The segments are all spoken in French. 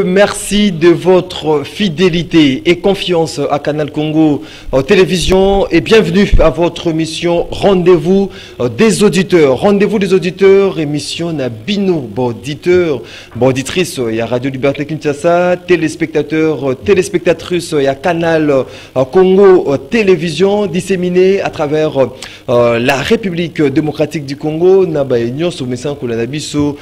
Merci de votre fidélité et confiance à Canal Congo Télévision et bienvenue à votre émission Rendez-vous des auditeurs. Rendez-vous des auditeurs, émission Nabino, auditeur, auditrice, il y a Radio Liberté Kinshasa, téléspectateurs, téléspectatrices, il y a Canal Congo Télévision disséminé à travers la République démocratique du Congo, Nabaïnion, Soumesan Kolanabiso,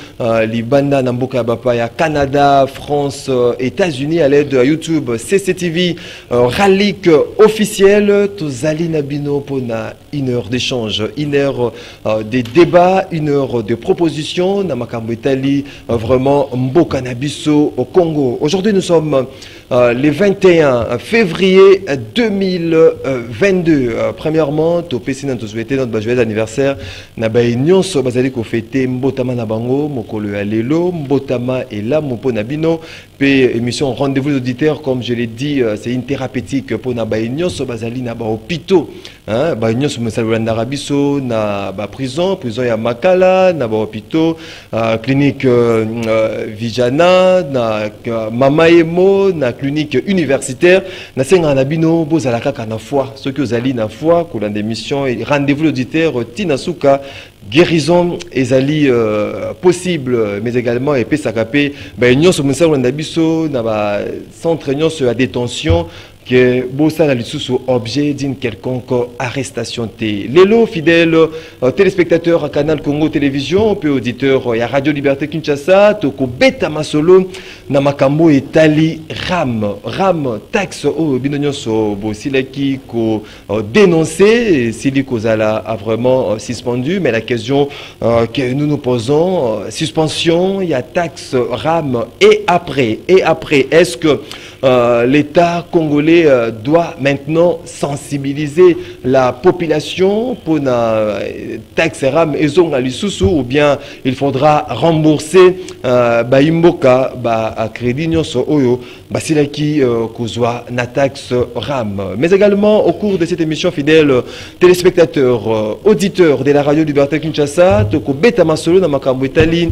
Libanda, Namboka Bapaya, Canada, France, États-Unis à l'aide de YouTube, CCTV, Ralik officiel, Tozali Nabino pour une heure d'échange, une heure de débat, une heure de proposition, Namakambo Itali, vraiment Mboka Nabiso au Congo. Aujourd'hui nous sommes le 21 février 2022. Premièrement, Topesi Nanto souhaiter notre joyeux anniversaire. Nabaye Nyonso Bazali ko fêter Mbotama Nabango, Mokolo Alelo, Mbotama et là Mopo Nabino. Puis émission Rendez-vous auditeurs, comme je l'ai dit, c'est une thérapeutique pour Nabaye Nyonso Bazali Naba hôpitaux. Hein, ba Nyonso Msalwanda Rabiso na ba prison ya Makala, na ba hôpitaux, clinique Vijana, na Mama Emo, na clinique universitaire. Na senga nabino bozalaka kana foi, ceux qui osali na foi, ko dans émission et rendez-vous l'auditeur Tinasuka guérison ezali possible mais également et pesakapé ba nyonso Msalwanda biso na ba centre nyonso à détention que Bossa na lisusu objet d'une quelconque arrestation té. Lélo, fidèle téléspectateur à Canal Congo Télévision, puis auditeur à Radio Liberté Kinshasa, toko beta masolo na makambo etali ram taxe au binonyoso bosilaki ko dénoncer sili kozala a vraiment suspendu, mais la question que nous nous posons, suspension, il y a taxe ram et après est-ce que l'État congolais doit maintenant sensibiliser la population pour la taxe RAM et zone à l'issoussou, ou bien il faudra rembourser Baimboka à crédit nyonso oyo basilaki kozwa na taxe RAM. Mais également au cours de cette émission, fidèles téléspectateurs, auditeurs de la Radio Liberté Kinshasa, toko beta masolo na makambo etali.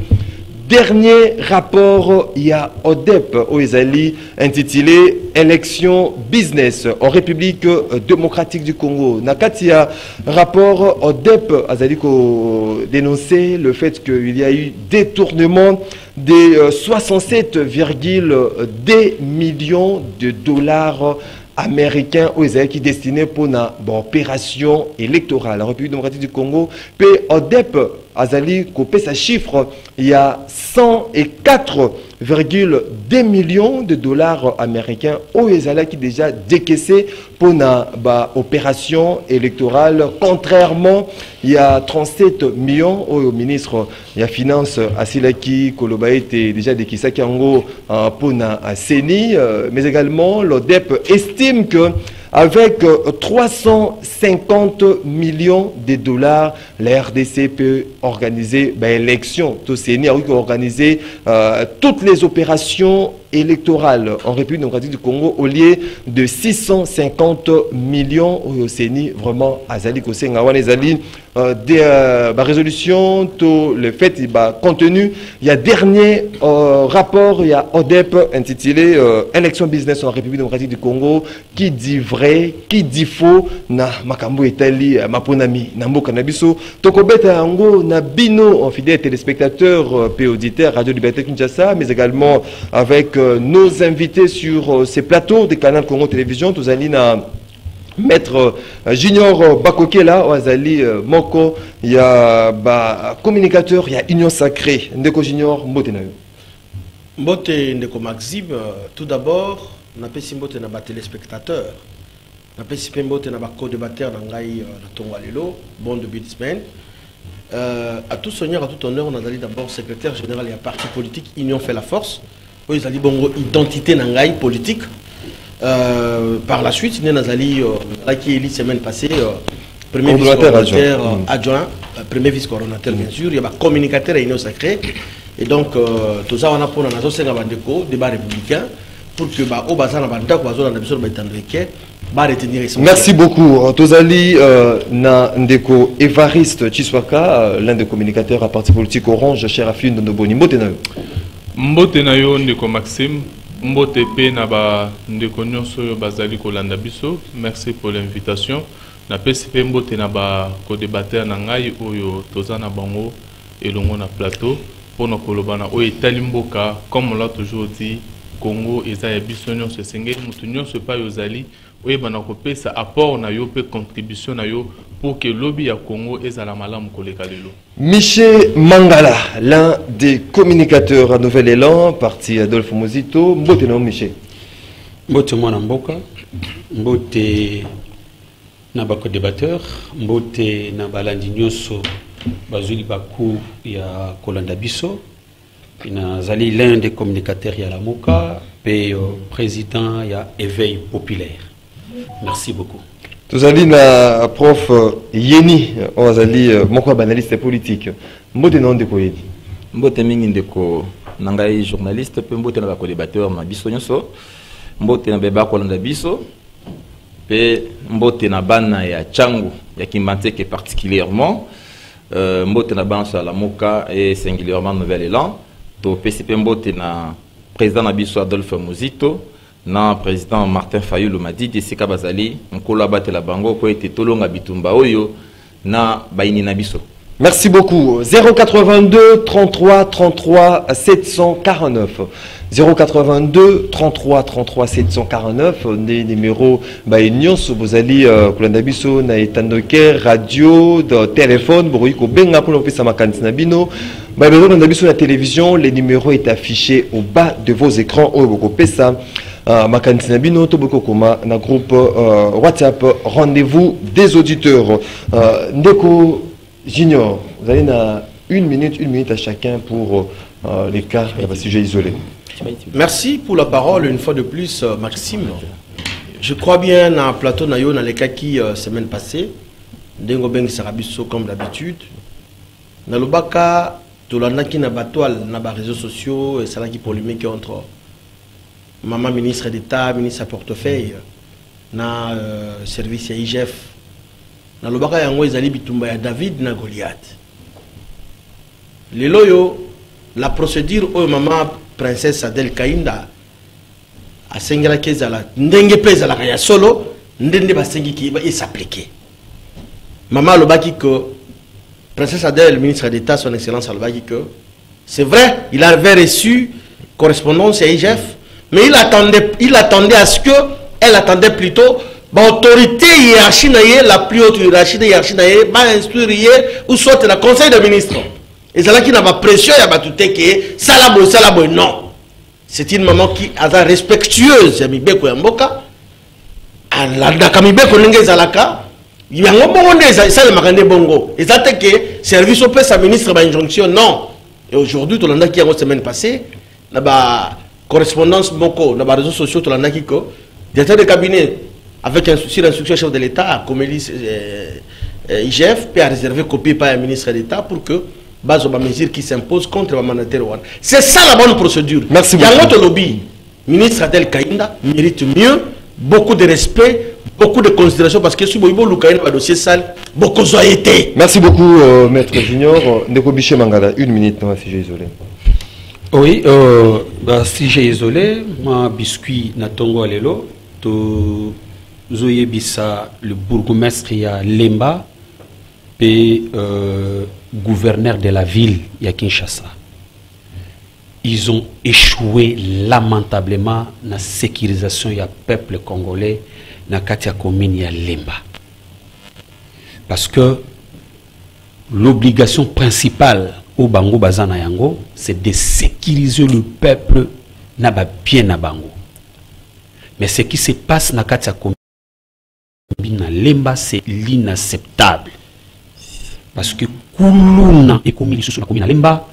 Dernier rapport, il y a ODEP au Ezali intitulé Élection Business en République démocratique du Congo. Nakatia rapport ODEP Azaliko dénoncé le fait qu'il y a eu détournement des 67,2 millions de dollars américain aux Israéliens qui destiné pour une opération électorale. La République démocratique du Congo, puis ODEP, Azali, copé sa chiffre, il y a 104,2 millions de dollars américains aux Israéliens qui déjà décaissé pour une opération électorale. Contrairement, il y a 37 millions au ministre de la Finance, Asilaki Kolobaïte, déjà décaissé pour une CENI, mais également l'ODEP estime que avec 350 millions de dollars, la RDC peut organiser l'élection. CENI a organisé toutes les opérations électorales en République démocratique du Congo au lieu de 650 millions au CENI. Vraiment, Azali Kosengawan Azali des résolutions, tout le fait, contenu. Il y a dernier rapport, il y a ODEP intitulé Élection Business en République démocratique du Congo qui dit vrai, qui dit faux, na makambo etali maponami nambo kanabiso tokobeta yango na bino en fidèles téléspectateurs et auditeurs Radio Liberté Kinshasa, mais également avec nos invités sur ces plateaux de Canal Congo Télévision. Tous allez na Maître Junior Bakokela, Oazali Moko, il y a communicateur, il y a Union Sacrée. Ndeko Junior, Mbote na yo. Mbote Ndeko Maxime, tout d'abord, on appelle Mbote na ba téléspectateur. On appelle Mbote na ba co-débatteur d'Angaï na Tongwalelo, bon début de semaine. À tout seigneur, à tout honneur, on a d'abord secrétaire général et un parti politique, Union fait la force. Ils ont dit bon identité n'angaï politique. Par la suite, il y a qui est la semaine passée, premier vice-coordinateur adjoint, premier vice-coordinateur bien sûr, il y a un communicateur à Union Sacrée. Et donc, tout ça, on a pour la nation, c'est un débat républicain pour que au bazar na banda ko bazona na biso ba itandreke ba retenir essentiel. Merci beaucoup. Tozali na ndeko Évariste Chiswaka, l'un des communicateurs à parti politique Orange, cher Afine de Noboni Motena. Mbote na yo ndeko Maxime, mbote pe na ba ndeko nyonso yo bazali kolanda biso. Merci pour l'invitation. Na pesi pe mbote na ba co-débatteur na ngai oyo toza na bango elongo na plateau pour na koloba na oyo etali mboka comme on l'a toujours dit Congo eza ya biso nyonso esengeli mutu nyonso pa yo zali oyo bana kopesa apport na yo pe contribution na yo pour que lobby ya Congo ezala malamu koleka lelo. Michel Mangala, l'un des communicateurs à Nouvel Élan, parti Adolphe Mozito. Mbote non Michel. Mbote mwana mboka, mbote na bako débatteur, mbote na balandi nyonso bazuli baku ya kolanda biso. Ina zali l'un des communicateurs ya la Moka, pe président ya éveil populaire. Merci beaucoup. Tous allez na prof Yeni, on zali moko analyste politique. Mbote non ndeko Yeni. Mbote mingi ndeko nangai journaliste pe mbote na bako débatteur na biso nyonso. Mbote na beba kolanda biso. Pe mbote na bana ya Changu ya Kimanteke particulièrement. Mbote na bansa la Moka et singulièrement Nouvel Élan. To PCP mbote na président na biso Adolphe Mozito. Na président Martin Fayulu Madidi Sika Bazali nkolo abatela bango ko ete tolonga bitumba oyo na baini na biso. Merci beaucoup. 082 33 33 749. 082 33 33 749 des numéros baignon so bozali kolanda biso na etandoker radio de téléphone boruiko benga pour pesa makanisi na bino ba bezo kolanda biso na télévision. Les numéros est affiché au bas de vos écrans oyo boko pesa makanisi na bino to boko koma na groupe WhatsApp rendez-vous des auditeurs. Ndeko Junior, vous avez une minute à chacun pour les cas et les sujets isolés. Merci pour la parole une fois de plus, Maxime. Je crois bien dans le plateau Nayo, dans les cas qui semaine passée, Dengo Beng Sarabiso comme d'habitude. Dans le Baka, tout le monde qui n'a pas toile, n'a pas réseaux sociaux, et c'est là qui polémique entre maman ministre d'État, ministre à portefeuille, na service à IGF. Dans le Baka, il y a Bitumba ya David na Goliath. Les loyaux, la procédure où maman princesse Adel Kainda a sengela kezala ndenge pesa la kaya solo ndende basengi ki ba s'appliquer. Maman le baki que princesse Adel ministre d'État son excellence le baki que c'est vrai, il avait reçu correspondance à IGF, mais il attendait à ce que elle attendait plutôt l'autorité hiérarchie la plus haute hiérarchie va instruire ou soit le conseil des ministres. Et c'est là qui n'a pas pression, il y a pas tout que salabo, non. C'est une maman qui est respectueuse, il y a mboka. La kamibeko nenge zalaka, il y a un bongo ça le marande bongo. Et ça que service au sa ministre ba injonction non. Et aujourd'hui tout le monde qui a une semaine passée, na ba correspondance boko, na ba réseaux sociaux tout le monde qui ko directeur de cabinet avec un souci d'instruction chef de l'État comme IGF peut réserver copie par un ministre d'État pour que base aux mesures qui s'imposent contre le mandataire. C'est ça la bonne procédure. Merci beaucoup. Il y a notre lobby. Ministre Adel Kainda mérite mieux, beaucoup de respect, beaucoup de considération parce que si vous avez un dossier sale, beaucoup de été. Merci beaucoup, Maître Junior. Ndeko Biché Mangala, une minute dans un sujet isolé. Oui, sujet isolé, ma biscuit na tongo alelo, to zoye bisa le bourgmestre ya Lemba, et gouverneur de la ville ya Kinshasa. Ils ont échoué lamentablement dans la sécurisation du peuple congolais dans la commune ya Lemba. Parce que l'obligation principale au Bango Bazana Yango, c'est de sécuriser le peuple na bien na Bango. Mais ce qui se passe dans la commune ya Lemba, c'est l'inacceptable. Parce que Koulouna et comme sur la commune à Lemba,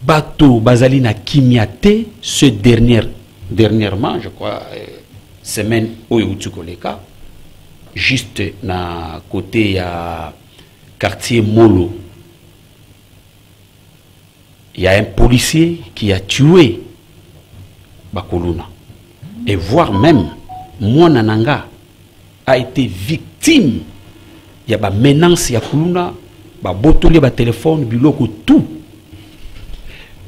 bateau Bazalina Kimiate, ce dernièrement, je crois, semaine où Koleka, juste à côté à quartier Molo, il y a un policier qui a tué Bakoluna. Et voire même, Mouanananga a été victime. Il y a des menaces, il y a des botolé, des téléphones, biloko, tout.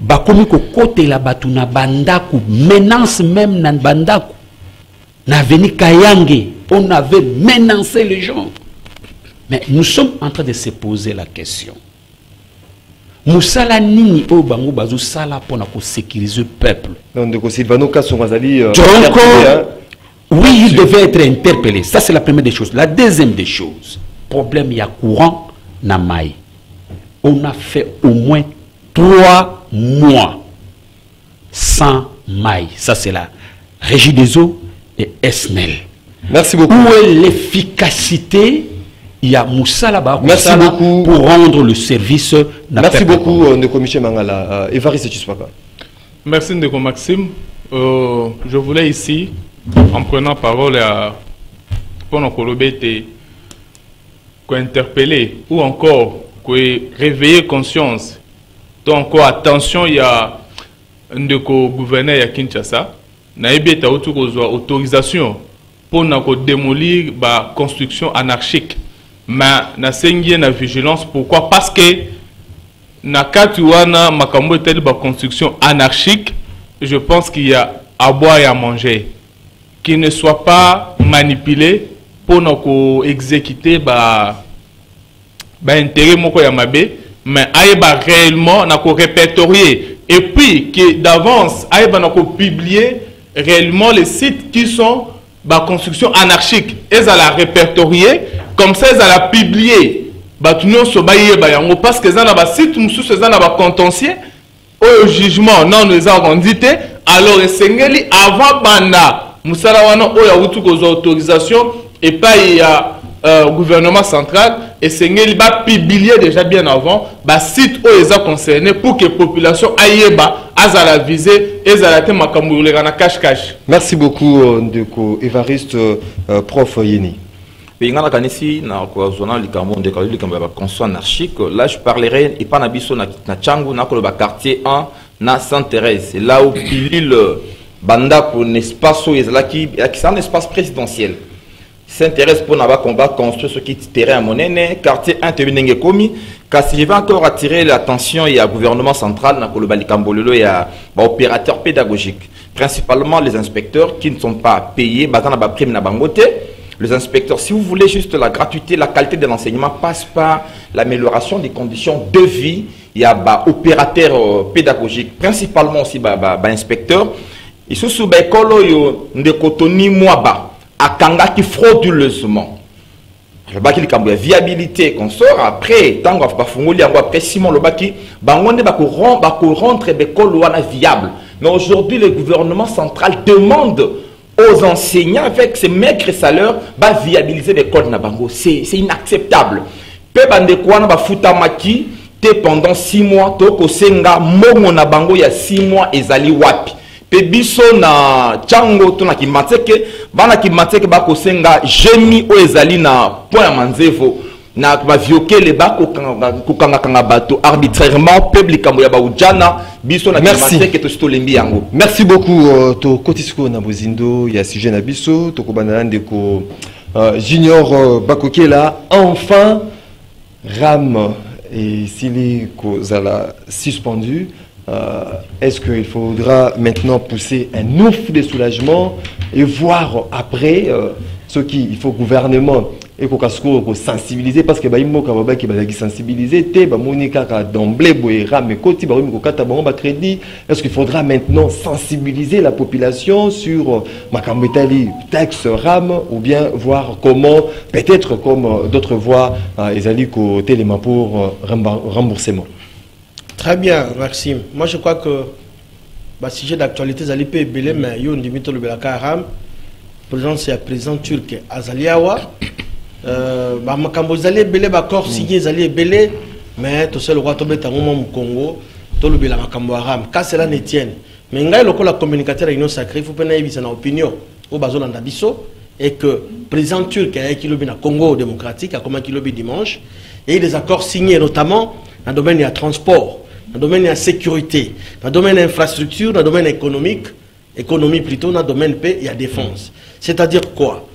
bakomi ko kote la batu na bandaku, menace même na bandaku. Na veni Kayange, on avait menacé les gens. Mais nous sommes en train de se poser la question. Moussala nini o bango bazo sala pour sécuriser le peuple. Donc Sylvano Kassongazali. Oui, il devait être interpellé. Ça, c'est la première des choses. La deuxième des choses, problème, il y a courant na maï. On a fait au moins 3 mois sans maï. Ça, c'est la Régie des eaux et SNEL. Merci beaucoup. Où est l'efficacité? Il y a Moussa là-bas pour rendre le service. Merci beaucoup, Ndeko Michel Mangala. Évariste Tchispaka. Merci, Ndeko Maxime. Je voulais ici, en prenant parole pour nous interpeller ou encore réveiller conscience. Donc, encore attention, il y a un gouverneur à Kinshasa. Il y a autorisation pour démolir la construction anarchique. Mais na sengi na vigilance. Pourquoi? Parce que na katuana makambo telle ba construction anarchique, je pense qu'il y a à boire et à manger, qui ne soit pas manipulé pour nous exécuter ba intérêt moko ya mabe, mais aïba réellement na ko répertorier et puis que d'avance aïba na ko publier réellement les sites qui sont ba construction anarchique et à la répertorier. Comme ça, ils allaient publier. Parce que ça n'a site, ça n'a pas contentieux. Au jugement, non, nous avons dit. Alors, avant Banda, Moussalawana, il y a aux autorisations et pas il y a gouvernement central. Et Sengeli va publier déjà bien avant. Le site où ils sont concernés pour que la population aille à la visée et à la thème à cache-cache. Merci beaucoup, Ndeko Évariste, prof Yeni. Là, je parlerai et pas nabiso na Tchangu na le quartier 1 na Sainte-Thérèse. Là où il banda pour un espace où il c'est un espace présidentiel. Sainte-Thérèse pour n'avoir combat construire ce qui est terrain à monene quartier 1 terminé commis. Car si je vais encore attirer l'attention, il y a le gouvernement central na le Balikambololo, il y a opérateurs pédagogiques, principalement les inspecteurs qui ne sont pas payés, bazana ba prime na bangote. Les inspecteurs, si vous voulez juste la gratuité, la qualité de l'enseignement passe par l'amélioration des conditions de vie. Il y a des opérateurs pédagogiques, principalement aussi des inspecteurs. Et sous l'école, de Kotoni Mwaba, à Kanga qui frauduleusement. Le baki la viabilité qu'on sort après, tant qu'on va fongoli, après Simon le baki, bangonde va rendre l'école viable. Mais aujourd'hui, le gouvernement central demande aux enseignants avec ces maigres salaires va viabiliser l'école Nabango. C'est inacceptable. Peu bande quoi na futamaki te pendant 6 mois toko senga mongo Nabango il y a 6 mois ezali wapi. Pe biso na Tchango to na Kimateke bana Kimateke ba ko senga jemi o ezali na point ya Manzevo na ba vioquer les ba ko kanga bato arbitrairement public kambo ya ba ujana biso na Kimateke to sto lembi yango. Merci beaucoup to kotisiko na bozindo ya sujet na biso to ko banana ndeko Junior Bakokela enfin Ram et Sili Kozala suspendu. Est-ce qu'il faudra maintenant pousser un ouf de soulagement et voir après ce qu'il faut gouvernement et qu'on sensibiliser parce que qui va sensibiliser d'emblée crédit. Est-ce qu'il faudra maintenant sensibiliser la population sur Makambetali taxe RAM ou bien voir comment peut-être comme d'autres voies ils côté les mains pour remboursement. Très bien, Maxime. Moi, je crois que le sujet d'actualité, c'est peu belé, mais il y a un limite le Belakaram. Président, c'est le président turc Azaliawa. Makambo Zali belé, d'accord, signé Zali belé, mais tout seul le roi Tobé Tangomo au Congo, tout le Bela Makambo Aram. Quand cela ne tienne, mais il y a le communicateur réunion sacrée, il faut prendre une opinion au Bazon Andabiso et que le président turc a écrit le Congo démocratique, a comment qu'il dimanche, et il y a des accords signés notamment dans le domaine du transport. Dans le domaine de la sécurité, dans le domaine de l'infrastructure, dans le domaine économique, économie plutôt, dans le domaine paix et la défense. C'est-à-dire quoi?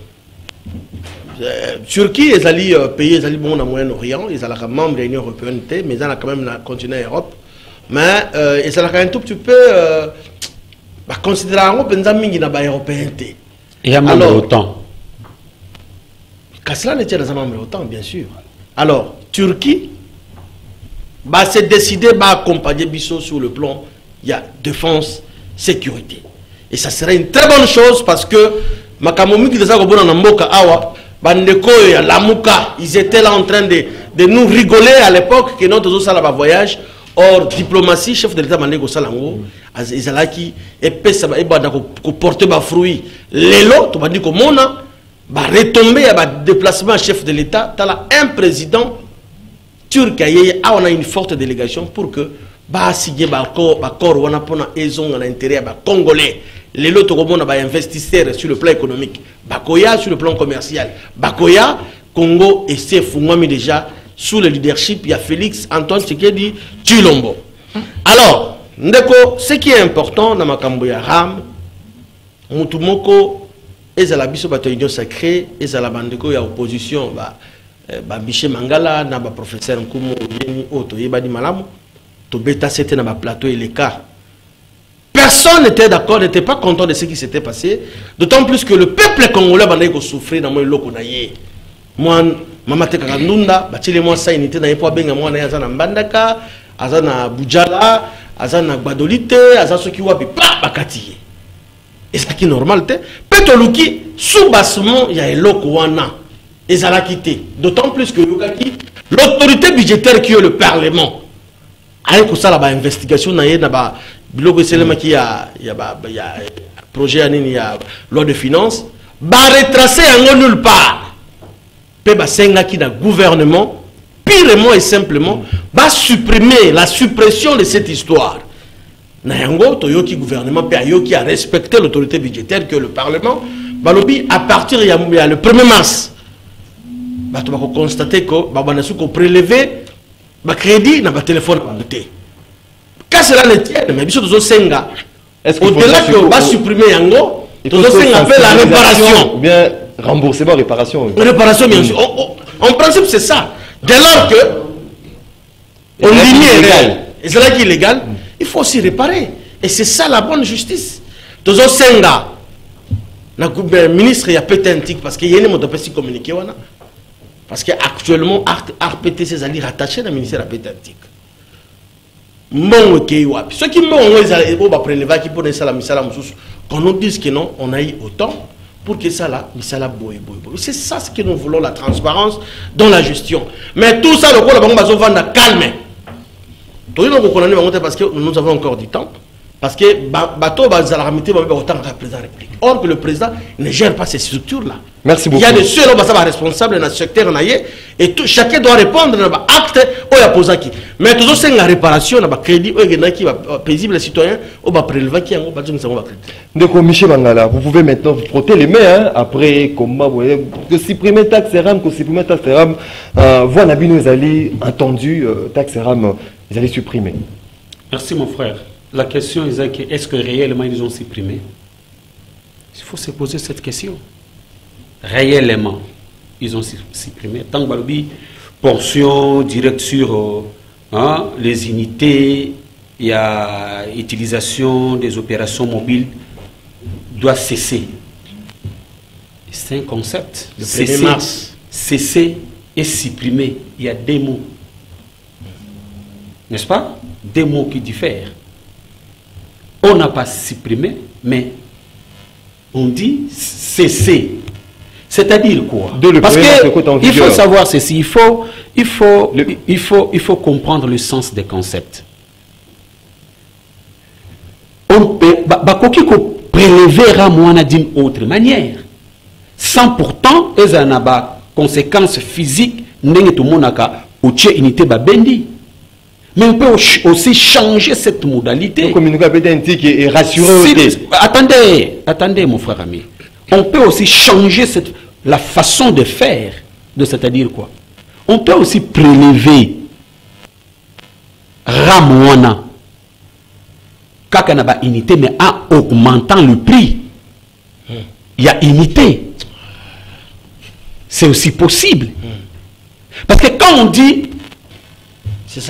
Turquie, ils allaient payer, ils allaient bon dans le Moyen-Orient, ils allaient membres de l'Union européenne, mais ils allaient quand même dans le continent Europe. mais et ça un tout petit peu considérer un peu mingi na ba européen. Et à même autant. Quand cela ne tient dans un membre autant, bien sûr. Alors, Turquie s'est décidé à accompagner Bissot sur le plan défense, sécurité. Et ça serait une très bonne chose parce que ils étaient là en train de nous rigoler à l'époque que notre voyage. Or, diplomatie, chef de l'État Manego Salango, Izalaki, et Pessa, et porter des fruits. L'élo, tu m'as dit que mon va retomber à déplacement chef de l'État. Tu as un président turc, on a une forte délégation pour que signer accord, on a un intérêt congolais. L'élo, tu as investisseur sur le plan économique. Bakoya sur le plan commercial. Bakoya, Congo et Sefungwami déjà. Sous le leadership, il y a Félix Antoine Tshisekedi Tshilombo. Alors, ndeko, ce qui est important dans makambo ya RAM, mutumoko ezala biso bato union sacrée, ezala bandeko ya opposition Michel Mangala na professeur Nkumu Yeni Oto Yebadi Malamu, to beta c'était na plateau et les cas. Personne n'était d'accord, n'était pas content de ce qui s'était passé, d'autant plus que le peuple congolais bandeko souffrait dans mon loko na ye. Moi mama te kaka ndunda batile mwa sa unité na yepo benga mwana ya zana mbandaka azana bujala azana gbadolite azasoki wapi pa bakati et ça qui normal te petoluki soubassement ya eloko wana ezala quitté d'autant plus que l'autorité budgétaire qui est le parlement avec ça la investigation na ye na ba biloko selema qui ya projet anini ya loi de finances ba retracer en nulle part. Qui dans le gouvernement, purement et simplement, va supprimer la suppression de cette histoire. Nayango, Toyoki gouvernement, qui a respecté l'autorité budgétaire que le Parlement, Balobi, à partir du 1er mars, on va constater que on prélevé le crédit dans le téléphone. Quand cela ne tient, mais bien sûr, au-delà que on va supprimer Yango, on appelle la réparation. Remboursement, réparation. Réparation, bien sûr. En principe, c'est ça. Dès lors que on limite et c'est là qui est illégal, il faut aussi réparer. Et c'est ça la bonne justice. Tous les Senga, le ministre, il y a peut-être parce qu'il y a une mode de communiquer. Parce qu'actuellement, RPT, c'est allé rattacher le ministère à Pétantique. Ceux qui m'ont prélevé, qui pour qu'on nous dise que non, on a eu autant. Pour que ça là, c'est ça ce que nous voulons, la transparence dans la gestion. Mais tout ça, le rôle, on va calmer. Parce que nous avons encore du temps. Parce que bateau va ramiter autant que le président de la République. Or que le président ne gère pas ces structures-là. Merci beaucoup. Il y a des seuls responsables dans le secteur et chacun doit répondre à l'acte ou à poser qui. Mais toujours c'est la réparation, la crédit, qui va paisible les citoyens, ou va prélever qui en va donc Michel Mangala, vous pouvez maintenant vous frotter les mains après comment vous voyez que supprimer taxe RAM, que supprimer taxe RAM, voix Nabino Ezali entendu taxe RAM, ils allaient supprimer. Merci mon frère. La question est-ce que réellement ils ont supprimé? Il faut se poser cette question. Réellement, ils ont supprimé. Tant que portion directe sur les unités, il y a utilisation des opérations mobiles doit cesser. C'est un concept. Cesser et supprimer. Il y a des mots. N'est-ce pas? Des mots qui diffèrent. On n'a pas supprimé, mais on dit cesser. C'est-à-dire quoi? Parce qu'il faut savoir ceci, il faut comprendre le sens des concepts. On peut prélever à moi d'une autre manière, sans pourtant il y a des conséquences physiques, unité babendi. Mais on peut aussi changer cette modalité. Et rassurer. Attendez, mon frère ami. On peut aussi changer la façon de faire. C'est-à-dire quoi? On peut aussi prélever Ramouana, Kakanaba unité, mais en augmentant le prix. Il y a unité. C'est aussi possible. Parce que quand on dit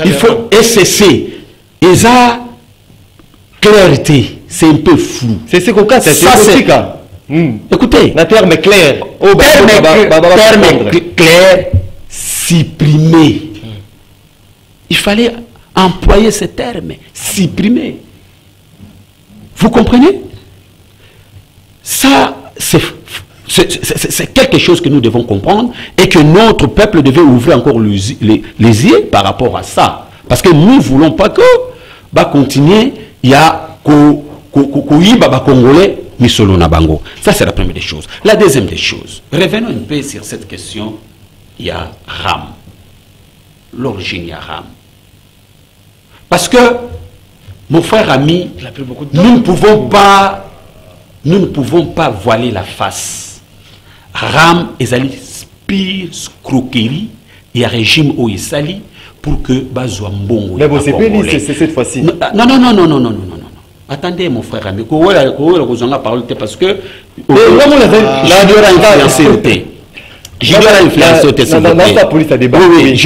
il faut cesser Et ça, clarté, c'est un peu flou. C'est ce qu'on casse, c'est ça. Écoutez, un terme clair. Terme clair, supprimé. Il fallait employer ce terme, supprimer. Vous comprenez? Ça, c'est quelque chose que nous devons comprendre et que notre peuple devait ouvrir encore les yeux par rapport à ça. Parce que nous ne voulons pas que continuer, il y a Congolais, Misolo Nabango. Ça, c'est la première des choses. La deuxième des choses, revenons un peu sur cette question, il y a RAM. L'origine, il y a RAM. Parce que, mon frère ami, nous ne pouvons pas voiler la face. RAM, ils pire croquerie, il y a régime où il s'allie pour que Bazouambongo. Mais c'est cette fois-ci. Non. Attendez, mon frère ami, parce que je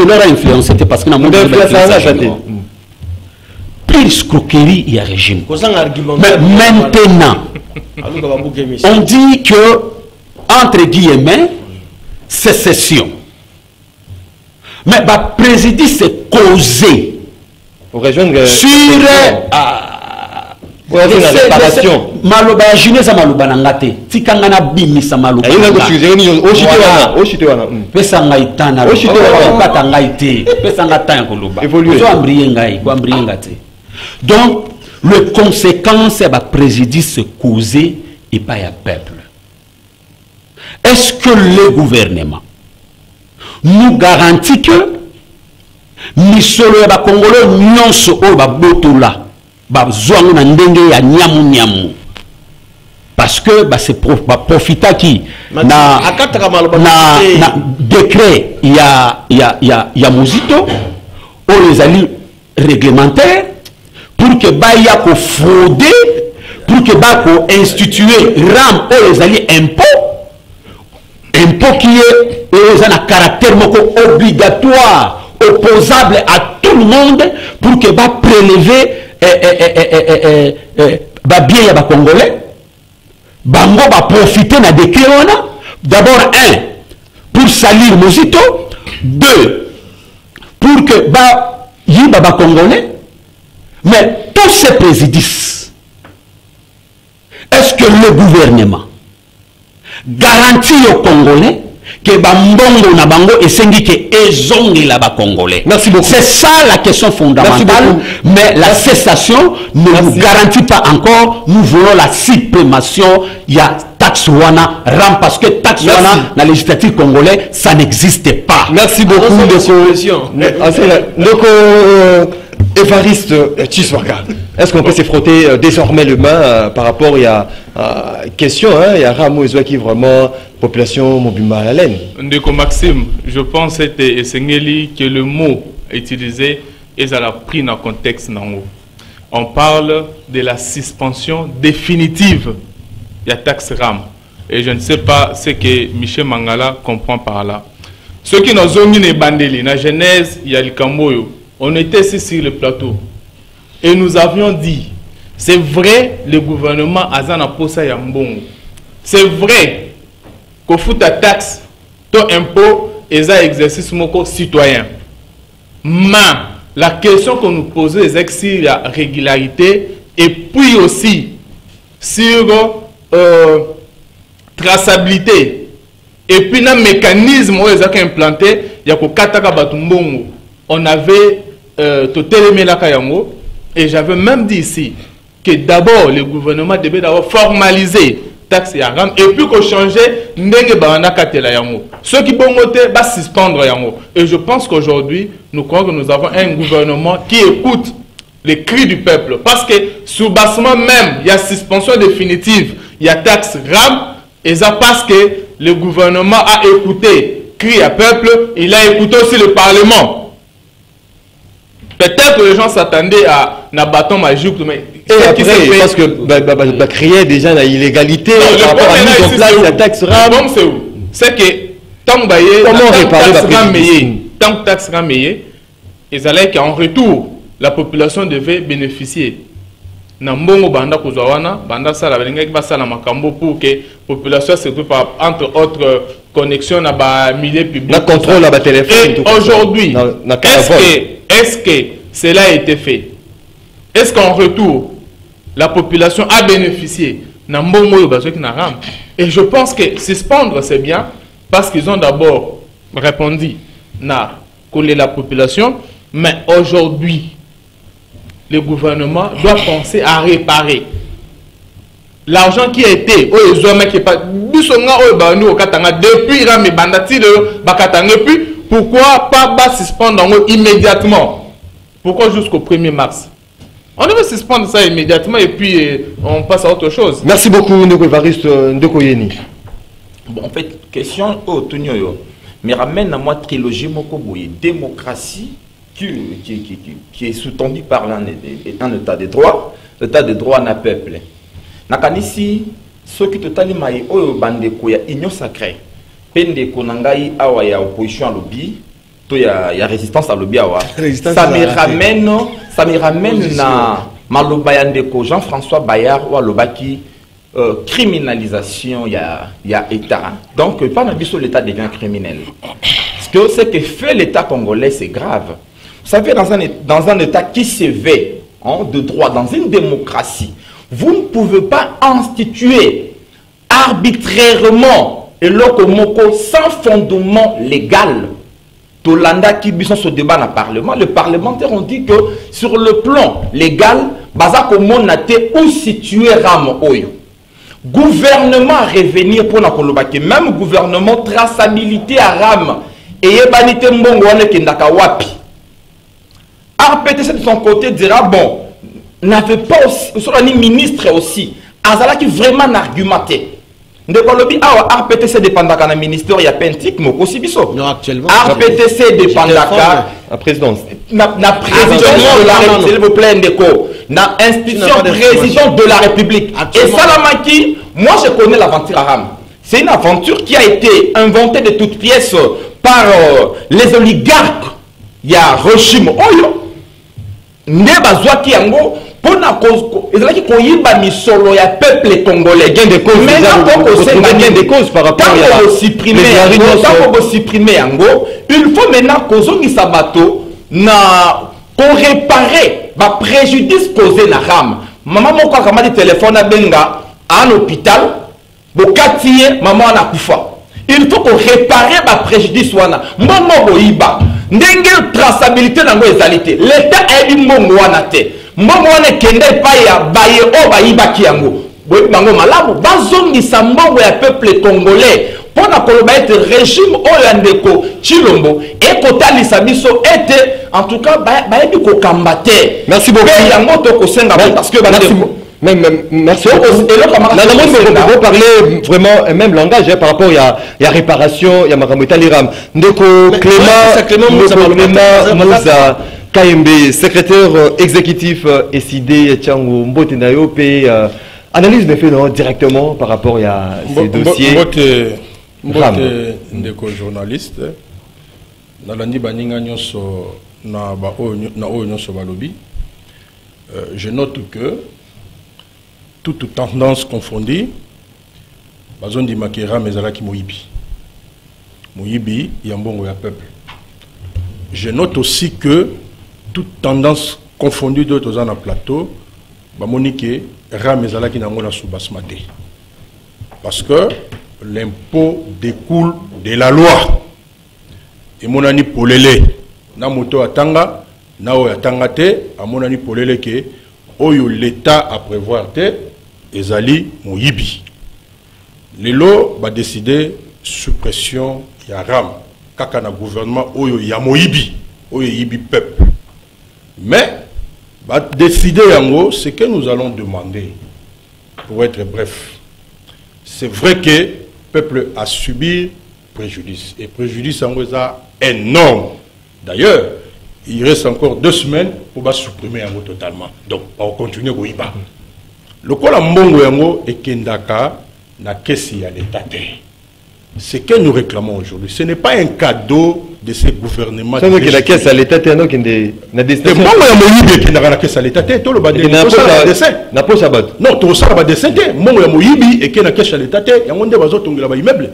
leur ai influencé parce que plus croquerie, il y a régime. Mais maintenant, on dit que, entre guillemets, sécession. Mais le président s'est causé sur la réparation. Maloba jeunesse maloba nangate. Tikanga na bimisa maloba. Pesa ngai tana. Pata ngai te. Pesa ngata koloba. Zo ambriye ngai, ko ambriye ngate. Donc, le conséquence est le président se causer et pas le peuple. Est-ce que le gouvernement nous garantit que misolo ya Congolais nyonso o ba botola ba zwangu na ndenge ya nyamu parce que c'est profita qui na décret ya muzito o les alliés réglementaires pour que ba ya ko frauder pour que ba ko instituer RAM o les alliés impôt qui est un caractère obligatoire, opposable à tout le monde pour que va prélever bien les Congolais. Bango va profiter de décret. D'abord, pour salir Mosito. 2, pour que les Congolais. Mais tous ces présidents, est-ce que le gouvernement garantit aux Congolais que Bambongo na bango et sengi que ezongi la ba Congolais? Merci beaucoup. C'est ça la question fondamentale. Mais la cessation ne nous garantit pas encore. Nous voulons la suprémation. Il y a taxe wana ram parce que taxe wana dans la législative congolais ça n'existe pas. Merci beaucoup de solution. Donc Évariste Tshisekedi, est-ce qu'on peut se frotter désormais le main par rapport à question, il y a Ramo et qui vraiment population mobima à la laine. Ndeko Maxime, je pense que le mot utilisé est à la pris dans le contexte. On parle de la suspension définitive de la taxe RAM. Et je ne sais pas ce que Michel Mangala comprend par là. Ceux qui nous ont mis les bandeli, dans la Genèse, il y a le Kamboyo. On était ici sur le plateau et nous avions dit, c'est vrai, le gouvernement a un posa yambongo. C'est vrai qu'on fout ta taxe, ton impôt et un exercice citoyen. Mais la question qu'on nous posait c'est sur la régularité et puis aussi sur traçabilité et puis le mécanisme où ils ont implanté, il y a kataka batumbongo. On avait et j'avais même dit ici que d'abord le gouvernement devait d'abord formaliser taxe yaram et puis qu'on changeait ndenge bana katela yango. Ceux qui bon côté va suspendre yango. Et je pense qu'aujourd'hui nous croyons que nous avons un gouvernement qui écoute les cris du peuple parce que sous bassement même il y a suspension définitive, il y a taxe RAM et ça parce que le gouvernement a écouté cri à peuple, il a écouté aussi le parlement. Peut-être que les gens s'attendaient à un bâton magique, mais après, parce que créer déjà l'illégalité par rapport à la mise en place de la taxe RAM. C'est que tant que taxe RAM, ils allaient qu'en retour, la population devait bénéficier. Nambongo banda kuzawana, banda sala benengaki basala makambo pour que population se trouve entre autres connexion na ba milieu public. Na contrôle na ba téléphone. Et aujourd'hui, est-ce que cela a été fait? Est-ce qu'en retour la population a bénéficié Nambongo yo bazo ki na ram? Et je pense que suspendre c'est bien parce qu'ils ont d'abord répondu na coller la population, mais aujourd'hui le gouvernement doit penser à réparer l'argent qui a été depuis Rami Bandati puis pourquoi pas suspendre immédiatement? Pourquoi jusqu'au 1er mars? On devait suspendre ça immédiatement et puis on passe à autre chose. Merci beaucoup, Ndeko Evariste Ndeko Yeni. Bon, en fait, question au Tunyoyo, mais ramène à moi trilogie Mokoboye, démocratie qui est sous-tendu par un état de droit, l'état de droit n'a peuple. Nakanisi, ceux qui totalement maï oyo bandeko ya union sacrée, pende konangai awa ya opposition à lobby, to ya résistance à lobby awa. Ça me ramène na maloba ya ndeko Jean-François Bayard ou alobaki criminalisation ya état. Donc pas n'abiso l'état devient criminel. Parce que ce que fait l'état congolais c'est grave. Vous savez, dans un État qui se veut de droit, dans une démocratie, vous ne pouvez pas instituer arbitrairement et lokomoko sans fondement légal. Tolanda qui bison ce débat dans le Parlement, les parlementaires ont dit que sur le plan légal, Bazako Monate où situer Ram Oyo. Gouvernement à revenir pour la Kolobaki, même gouvernement traçabilité à Ram et Yebanite Mbongo Kendaka Wapi. RPTC de son côté dira bon, n'avait pas aussi, sur le ministre aussi, Azala qui vraiment argumenté. De Kolobi, RPTC dépend d'un ministère, il y a Pentik, Moko Sibiso. Non, actuellement. RPTC dépend de la présidence. La présidence de la République, s'il vous plaît, Ndeko. La institution président de la République. Et Salamaki, moi je connais l'aventure Aram. C'est une aventure qui a été inventée de toutes pièces par les oligarques. Il y a régime Oyo. Nebazwaki yango pona cause ezalaki koyiba misolo ya peuple congolais gain de cause gain de cause par rapport à supprimer yango il faut maintenant kozongisa bato na ko réparer ba préjudice causé na ram maman moko akamati téléphone abenga à l'hôpital bokatie maman na kufa il faut qu'on réparer ba préjudice wana mbongo boyiba ndenge traçabilité nango ezalité l'état a dit mbongo wana te mbongo wana kende pa ya baye o bayibaki yango boyebi bango malamu bazongisa mbongo ya peuple congolais pona koloba ete régime oyo ndeko Chilombo ekotalisa biso ete en tout cas bayebi kokamba te. Merci beaucoup yango to kosenga parce que merci beaucoup. Vous parler vraiment le même langage par rapport à réparation, il y a Makamota Liram. Ndeko Clément Mouza KMB, secrétaire exécutif SID Tchango Mbotenayo, analyse de fait directement par rapport à ces dossiers. Ndeko journaliste, Nalandi Baninga Nyonso na oyo nyonso balobi, je note que toute tendance confondue, bazon di makera mezalaki Moyibi yambongo ya peuple. Je note aussi que toute tendance confondue d'autres dans le plateau, Monique ramezalaki nangola soubasmate. Parce que l'impôt découle de la loi. Et mon ani polele na moto atanga na o atanga te a mon ani polele ke oyo l'état a prévoir te ezali moyibi. Lelo va décider suppression ya ram kaka na gouvernement oyo ya moyibi oyo yibi peuple. Mais va décider yango ce que nous allons demander pour être bref. C'est vrai que le peuple a subi préjudice et préjudice en est énorme. D'ailleurs, il reste encore 2 semaines pour supprimer yango totalement. Donc, on va continuer au Iba. Le kola mbongo yango et kendaka na kesi ya l'état. Ce que nous réclamons aujourd'hui, ce n'est pas un cadeau de ces gouvernements. C'est que la caisse à l'État, c'est un qui est na destination. Moi, je suis la caisse à l'État, tout le badé. Na poche à battre. Non, tout ça, dessin. Moi, je suis la caisse à l'État, il y a un débat qui est immeuble.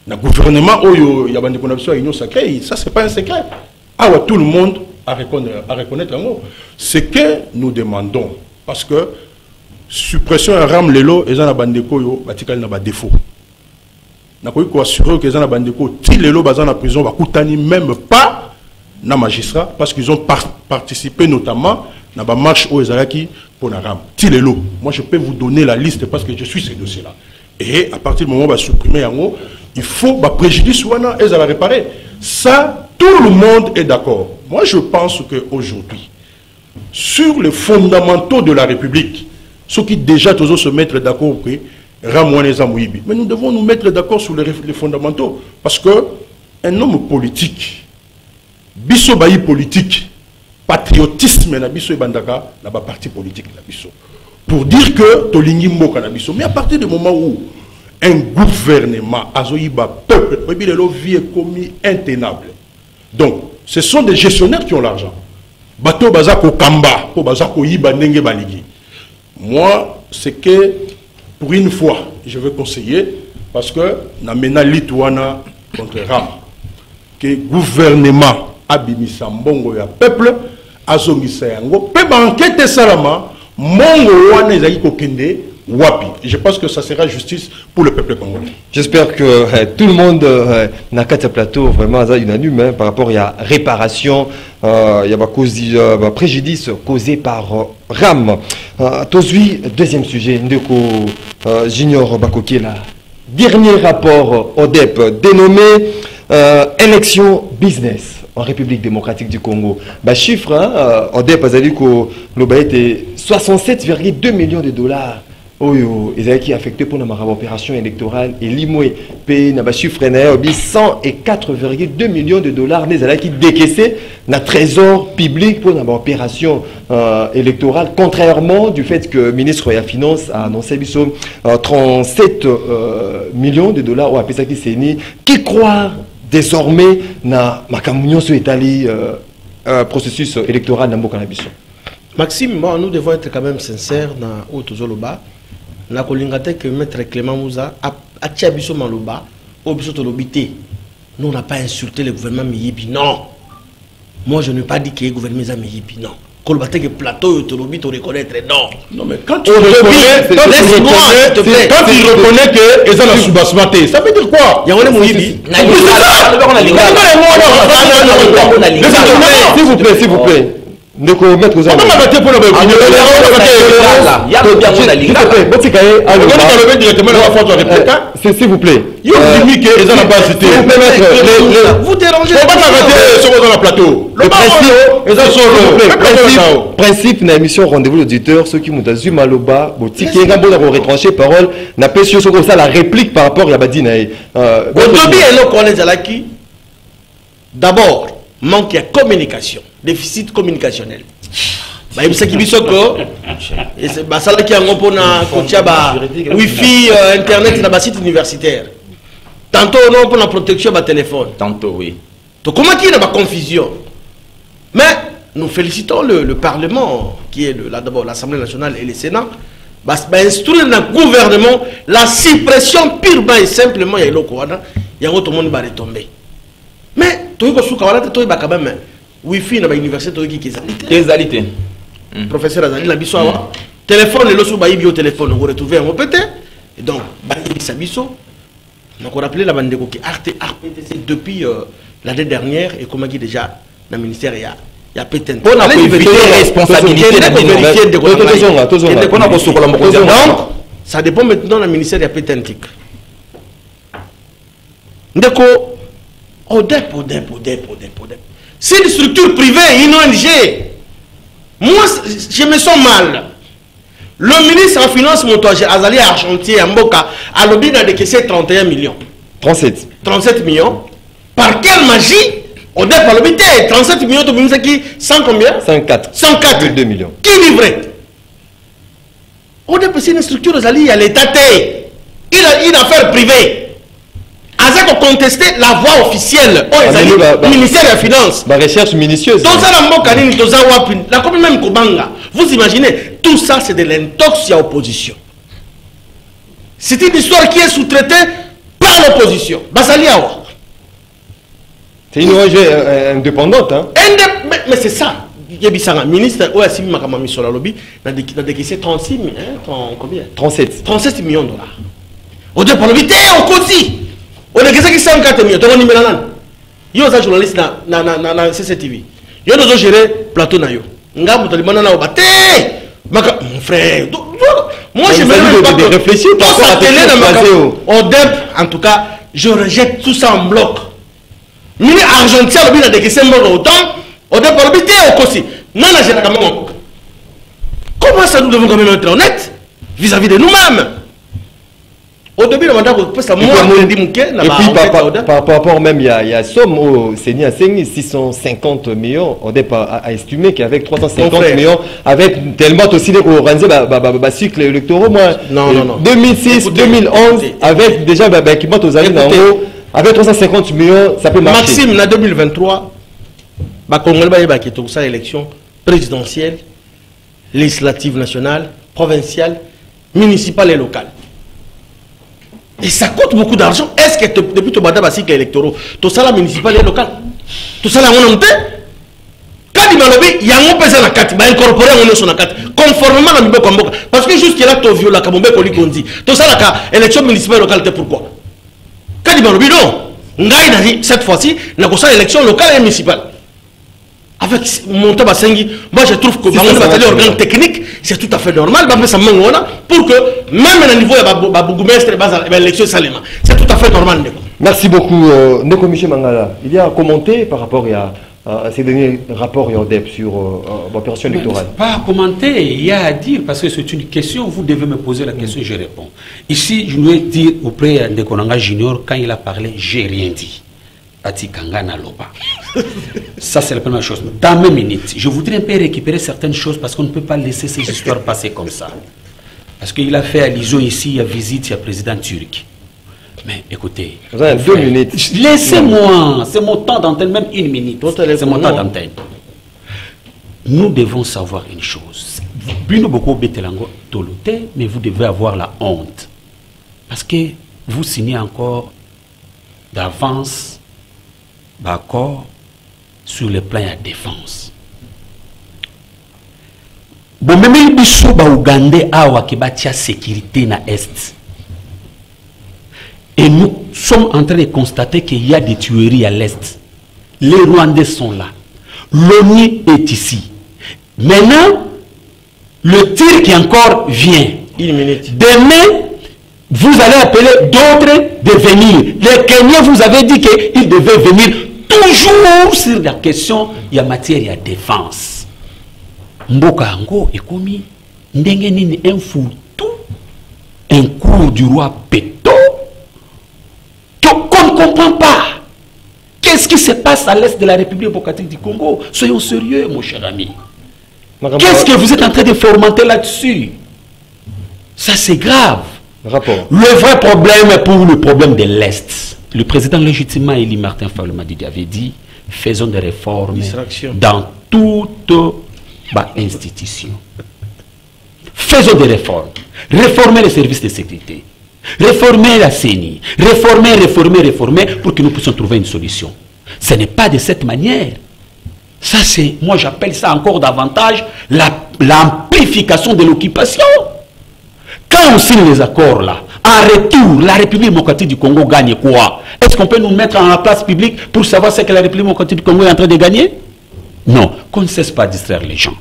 Le gouvernement, il y a une connexion à l'union sacrée, ça, c'est pas un secret. Ah ouais, tout le monde à reconnaître un mot. Ce que nous demandons, parce que suppression à Ram Lelo, et ça, bandeko yo, batikal na ba défaut. Na ko assurer que ça na bandeko, ti Lelo bazan na prison, ba koutani même pas na magistrat, parce qu'ils ont participé notamment na ba marche au Ezalaki pour na Ram. Ti Lelo, moi je peux vous donner la liste parce que je suis ces dossiers-là. Et à partir du moment où on va supprimer yango, il faut bah préjudice ou non, et ça va réparer. Ça, tout le monde est d'accord. Moi, je pense qu'aujourd'hui, sur les fondamentaux de la République, ceux qui déjà tous se mettre d'accord que mais nous devons nous mettre d'accord sur les fondamentaux. Parce que un homme politique, biso bayi politique, patriotisme na biso bandaka, na ba parti politique na biso. Pour dire que tolingi mboka na biso. Mais à partir du moment où un gouvernement, azoïba peuple, la vie est commis intenable. Donc, ce sont des gestionnaires qui ont l'argent. Bato bazako kamba, po bazako yiba nenge baligi. Moi, c'est que pour une fois, je veux conseiller, parce que na mena litouana contre Ram, que gouvernement abimisa mbongo ya peuple, azongisa yango, pe ba enquête salama, mongo wana ezali kokende. Wapi. Je pense que ça sera justice pour le peuple congolais. J'espère que tout le monde n'a qu'à ce plateau vraiment unanime hein, par rapport à la réparation, il y a un préjudice causé par Ram. Tozui, deuxième sujet, Ndeko Junior Bakokela. Dernier rapport ODEP dénommé élection business en République démocratique du Congo. Chiffre, hein, ODEP a dit que était 67,2 millions de dollars. Ils ont été affectés pour la opération électorale et l'IMOE paye un chiffre de 104,2 millions de dollars qui décaissés dans le trésor public pour une opération électorale, contrairement du fait que le ministre de la Finance a annoncé 37 millions de dollars au APSAKI qui croient désormais dans le processus électoral dans le Maxime, bon, nous devons être quand même sincères dans Otozoloba. Na kolingate que maître Clément Mouza a tchabiso maloba obiso tolobité. Nous on n'a pas insulté le gouvernement Miyibi, non. Moi je n'ai pas dit que le gouvernement Miyibi, non. Kolbate que plateau tolobi to reconnaître, non. Non mais quand tu reconnais, quand tu reconnais que ils ont la sous-basmaté, ça veut dire quoi? Il y a un Miyibi. S'il vous plaît. Ne commettre aux amis. S'il vous plaît. Vous dérangez. Le principe de l'émission Rendez-vous l'auditeur, ceux qui m'ont dit Maloba, retranché parole, n'a pas su ça la réplique par rapport à Badina. D'abord, manque de communication, déficit communicationnel. Il y a des gens qui ont Wi-Fi, Internet dans le site universitaire. Tantôt, on a pour la protection de téléphone. Tantôt, oui. Donc, comment il y a une confusion? Mais nous félicitons le Parlement, qui est d'abord l'Assemblée nationale et le Sénat, instruire le gouvernement la suppression purement et simplement, il y a tout le monde qui va retomber. Mais, tu as quand même Wi-Fi dans l'université qui est professeur Azali la biso awa téléphone le sous baïbi au téléphone on retrouver un pété et donc baïbi sa biso donc on rappelait la bande de qui RPTC depuis l'année dernière et comment qui déjà dans le ministère il y a pété pour la responsabilité donc ça dépend maintenant du ministère il y a pété ndeko ODEP c'est une structure privée une ONG. Moi, je me sens mal. Le ministre en finance, Azali Argentier, Mboka, a lobby dans décaissé 31 millions. 37 millions. Par quelle magie? Au départ, le lobby 37 millions, tu me dis 100 combien? 104. 2 millions. Qui livrait? Au départ, c'est une structure, Azali, il y a l'État. Il a une affaire privée. Azak contester la voie officielle. Oh, le ministère de la Finance. La recherche minutieuse. Vous imaginez, tout ça c'est de l'intox à opposition. C'est une histoire qui est sous-traitée par l'opposition. C'est une ONG indépendante. Hein? Mais c'est ça. Il y a un ministre, ouais, si je sur la lobby, il a décaissé 36 millions, combien 37 millions de dollars. Au départ, le au côté. On a décaissé 104 millions. Il y a un journaliste dans CCTV. Il y a un géré plateau. Mon frère, moi je me réfléchir par rapport à la télé au DEP, en tout cas, je rejette tout ça en bloc. Mini Argentin, le a décaissé autant. On doit pas l'habiter au Kossi. Non, là, j'ai la caméra. Comment ça, nous devons quand même être honnêtes vis-à-vis de nous-mêmes? Au début, le mandat, ça m'a dit et puis, par rapport même, il y a somme au Sénat 650 millions. On a estimé qu'avec 350 millions, avec tellement aussi organisé le cycle électoral, moi, non. 2006, 2011, avec déjà équipement aux années avec 350 millions, ça peut marcher. Maxime, en 2023, ça élection présidentielle, législative nationale, provinciale, municipale et locale. Et ça coûte beaucoup d'argent. Est-ce que depuis ton mandat cycle électoral, tout ça la municipale et locale, tout ça la monté? Quand il y a un pesé la carte, il va incorporer un sur la carte, conformément à la Komboka. Parce que jusqu'à là, tu as vu la Kabombe Kolikondi. Tout ça la élection municipale et locale, c'est pourquoi? Quand il non, cette fois-ci, il y a une élection locale et municipale. Avec mon tabasengi, moi je trouve que les organes techniques, c'est tout à fait normal. Pour que même à niveau de l'élection Salema, c'est tout à fait normal. Merci beaucoup, Ndeko Michel Mangala. Il y a commenté par rapport à ces derniers rapports IODEP sur l'opération électorale. Pas à commenter, il y a à dire, parce que c'est une question, vous devez me poser la question, je réponds. Ici, je voulais dire auprès de Konanga Junior, quand il a parlé, j'ai rien dit. Ça, c'est la première chose. Dans mes minutes, je voudrais un peu récupérer certaines choses parce qu'on ne peut pas laisser ces histoires passer comme ça. Parce qu'il a fait allusion ici, il y a visite, il y a président turc. Mais écoutez, vous avez 2 minutes. Laissez-moi, c'est mon temps d'antenne, même 1 minute. C'est mon temps d'antenne. Nous devons savoir une chose. Mais vous devez avoir la honte. Parce que vous signez encore d'avance d'accord sur le plan de défense. Bon, même il biso ba Ougandais awa ki batia sécurité na est. Et nous sommes en train de constater qu'il y a des tueries à l'est. Les Rwandais sont là. L'ONU est ici. Maintenant, le tir qui encore vient. Demain, vous allez appeler d'autres de venir. Les Kenyans, vous avez dit qu'ils devaient venir toujours sur la question, il y a matière, il y a défense. Mboka Ango est commis. Ndengenini un foutu, un cours du roi Péto, qu'on ne comprend pas. Qu'est-ce qui se passe à l'est de la République démocratique du Congo? Soyons sérieux, mon cher ami. Qu'est-ce que vous êtes en train de fomenter là-dessus? Ça, c'est grave. Le vrai problème est pour le problème de l'Est. Le président légitimement élu Martin Fayulu avait dit faisons des réformes dans toute institution. Faisons des réformes. Réformer les services de sécurité. Réformer la CENI. Réformer pour que nous puissions trouver une solution. Ce n'est pas de cette manière. Ça, c'est, moi j'appelle ça encore davantage l'amplification de l'occupation. Quand on signe les accords là, en retour, la République démocratique du Congo gagne quoi? Est-ce qu'on peut nous mettre en la place publique pour savoir ce que la République démocratique du Congo est en train de gagner? Non, qu'on ne cesse pas de distraire les gens.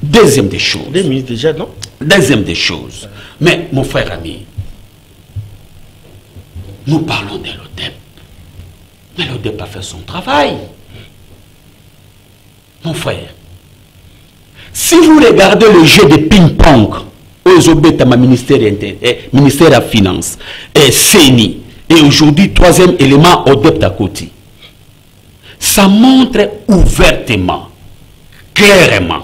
Deuxième des choses. 2 minutes déjà, non? Deuxième des choses. Mais mon frère ami, nous parlons de l'ODEP. Mais l'ODEP a fait son travail. Mon frère, si vous regardez le jeu de ping-pong, ministère de la Finance, et CENI, et aujourd'hui, 3e élément, ODEP à côté, ça montre ouvertement, clairement,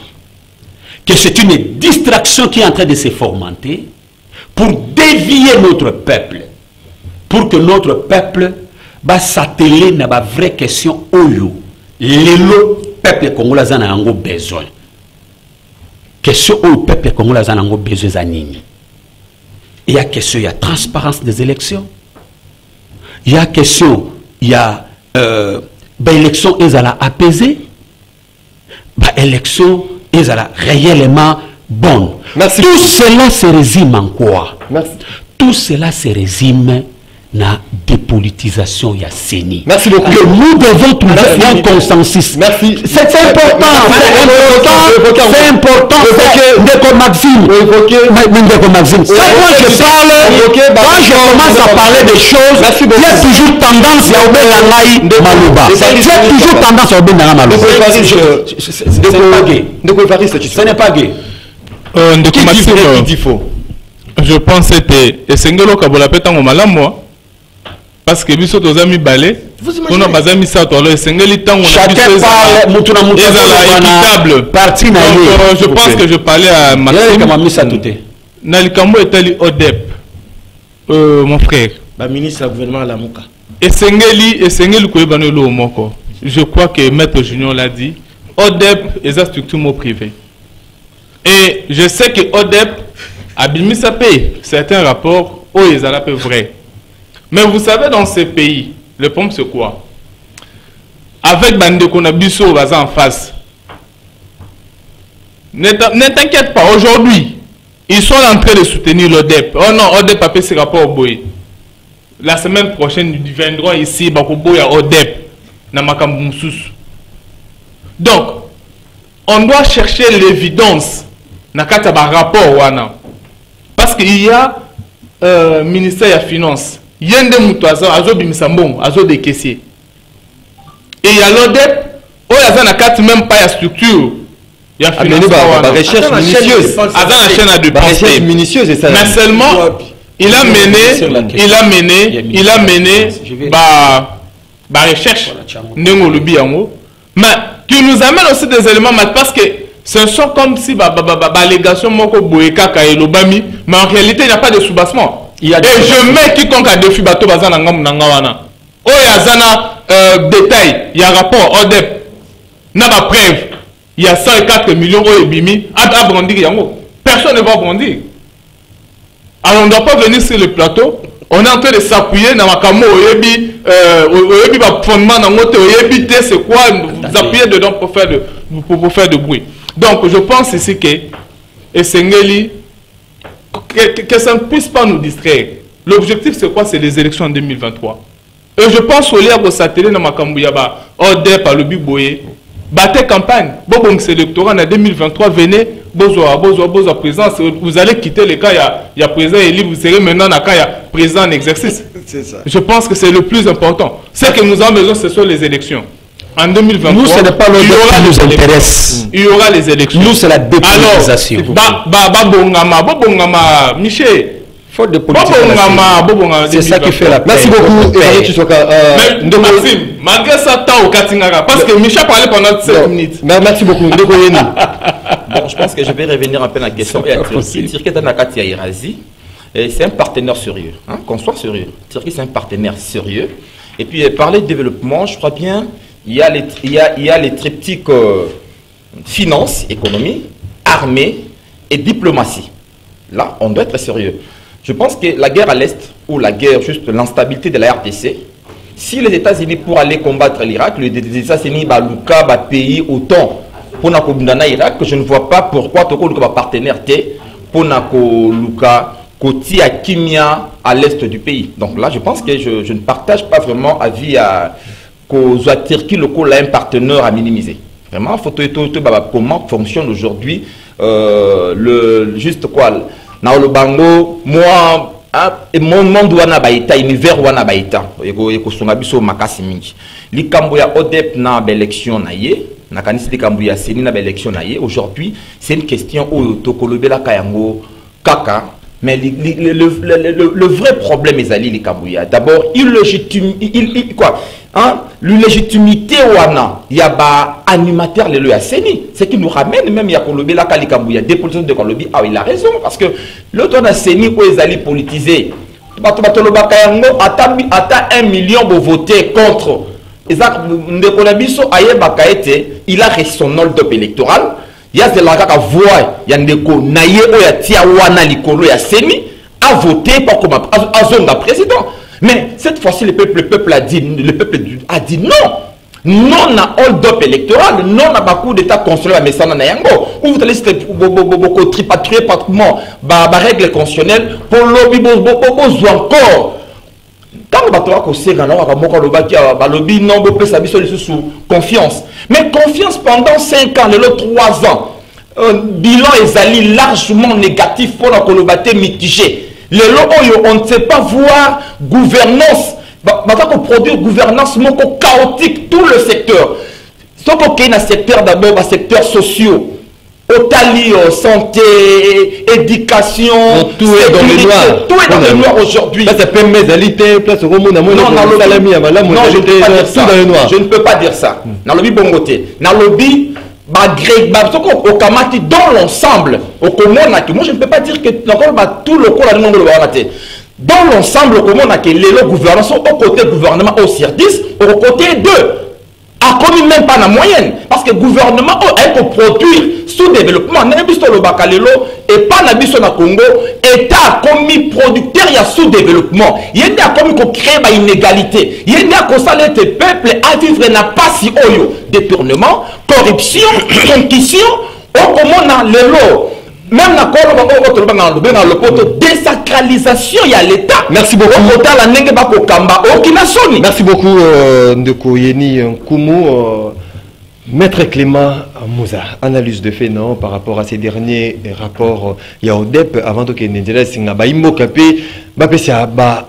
que c'est une distraction qui est en train de se fomenter pour dévier notre peuple, pour que notre peuple ba s'atteler na ba vraie question oyo lelo peuple congolais a nango besoin. Question oyo peuple congolais a nango besoin za nini? Il y a question, il y a transparence des élections. Il y a question, il y a élection ezala apaisée. Élection ezala réellement bonne. Merci. Tout cela se résume en quoi? Merci. Tout cela se résume na dépolitisation ya CENI. Merci beaucoup. Que nous devons trouver un consensus. Merci. C'est important. C'est important. Ndeko Maxime. Ndeko Maxime. Quand je commence à parler des choses, il y a toujours tendance à obéir Malouba. Il y a toujours tendance à obéir Malouba. Ce n'est pas gay. Ndeko Maxime, je pense que Sengelo Kabola Petango Malamwa. Parce que biso tozami balé on a bazami ça toi le sengeli tango chacun parle mutuna équitable parti na je pense que je parlais à Maxime Nalikambo etali ODEP mon frère ba ministre du gouvernement la Mouka et sengeli ko ebano lo moko je crois que maître Junior l'a dit ODEP est une structure privée et je sais que ODEP a bimisa paye certains rapports où ils allaient peu vrai. Mais vous savez, dans ces pays, le problème c'est quoi? Avec Bandeko Nabiso en face, ne t'inquiète pas, aujourd'hui, ils sont en train de soutenir l'ODEP. Oh non, ODEP a fait ses rapports au Boy. La semaine prochaine, ils viendront ici, Bakoboy à ODEP, Namakamboumsous. Donc, on doit chercher l'évidence dans le rapport. Parce qu'il y a ministère des Finances. Il y a des moutouazans, azo des caissiers. Et il y a l'ODEP, où il y a 4 même pas de structure. Il y a une recherche minutieuse. Recherche minutieuse. Mais seulement, il a mené la recherche. Mais qui nous amène aussi des éléments parce que ce sont comme si l'allégation Moko Boekaka et l'Obami, mais en réalité, il n'y a pas de soubassement. Et je mets quiconque a défi bateau bazana ngam nangawana. Oh yazana détail, il y a rapport ODEP. N'a pas preuve. Il y a 104 millions de bimi à brandir yango. Personne ne va brandir. Alors on ne doit pas venir sur le plateau. On est en train de s'appuyer dans Makamo oyebi ba fondement dans moto oyebi c'est quoi vous appuyer dedans pour faire de bruit. Donc je pense ici que Esengeli que ça ne puisse pas nous distraire. L'objectif c'est quoi? C'est les élections en 2023. Et je pense au lien au satellite dans Makambuyaba, ODEP à l'Obi Boye, battez campagne. Bon, c'est l'électorat en 2023, venez, bozo président, vous allez quitter le cas, il y a président élu, vous serez maintenant dans le cas, il y a président en exercice. C'est ça. Je pense que c'est le plus important. Ce que nous avons besoin, ce sont les élections. En 2023, nous, ce n'est pas l'ODEP qui nous intéresse. Il y aura les élections. Nous, c'est la dépolitisation. Alors, Michel, faute de politisation. C'est ça qui fait la paix. Merci beaucoup. Maxime, malgré ça, tu au Katingara. Parce que Michel parlait pendant 7 minutes. Merci beaucoup. Bon, je pense que je vais revenir un peu à la question. C'est un partenaire sérieux. Hein, qu'on soit sérieux. Turquie, c'est un partenaire sérieux. Et puis, parler de développement, je crois bien, il y a les triptyques finance, économie, armée et diplomatie. Là, on doit être sérieux. Je pense que la guerre à l'Est, ou la guerre, juste l'instabilité de la RDC, si les États-Unis pour aller combattre l'Irak, les États-Unis, Luka, pays autant pour na Irak, je ne vois pas pourquoi tu as partenaire pour Luka, côté à Kimia à l'est du pays. Donc là, je pense que je ne partage pas vraiment avis à Turquie, un partenaire à minimiser. Vraiment, il faut comment fonctionne aujourd'hui juste quoi. Dans le bango, moi, mon monde wana baïta, univers wana baïta, eko songabiso makasi mingi. Li kamboya ODEP na élection na ye, na kanisi li kamboya seni na élection na ye. Aujourd'hui, c'est une question où tokolobela kayango kaka. Mais le vrai problème est Ali Likambouya. D'abord, l'illégitimité wana yaba animateur le Aseni, ce qui nous ramène même à Kolobi la Likambouya, dépolitisation de Kolobi. Ah, il a raison parce que l'autre on a Seni où ils allaient politiser bato le bakayango ata 1 million de voter contre. Ezak ndeko na biso aye bakaete, il a reçu son hold-up électoral. Il y a la kaka voix ya ndeko na ye oya tia wana likolo ya seni a voté pour comme azonga président. Mais cette fois-ci le peuple a dit non. Non na hold-up électoral, non na coup d'état constitutionnel à Messana na yango. Ou vous allez beaucoup tripatouiller pratiquement ba règle constitutionnelle pour lobby encore. Quand on va te dire que lobby non peut sa sous confiance. Mais confiance pendant 5 ans, les 3 ans. Un bilan est largement négatif pour la colobaté mitigé. On ne sait pas voir gouvernance. Maintenant, produire gouvernance chaotique tout le secteur. Ce qu'il y a un secteur d'abord, un secteur social. Otali, santé, éducation, tout est dans les noirs. Tout est dans les noirs aujourd'hui. Là, c'est pas médalité, place au monde, je ne peux pas dire ça. Dans le lobby bongoté, dans le lobby au Kamati, dans l'ensemble, au Komona, moi je ne peux pas dire que tout le corps dans l'ensemble, au Komona, que les gouvernants au côté gouvernement au service, au côté d'eux. A commis même pas la moyenne parce que le gouvernement a produire sous-développement le Bakalelo et pas la biso na Congo état commis producteur il y a sous-développement il y a commis qu'on crée une inégalité il y a qu'on s'allait les peuples à vivre n'a pas si oyo détournement corruption concussion au comment on a le même la désacralisation il y a l'état. Merci beaucoup. Merci beaucoup Ndeko Yeni Nkumu. Maître Clément Mouza, analyse de fait non par rapport à ces derniers rapports Yaodep avant que Nendela Singaba Imokapé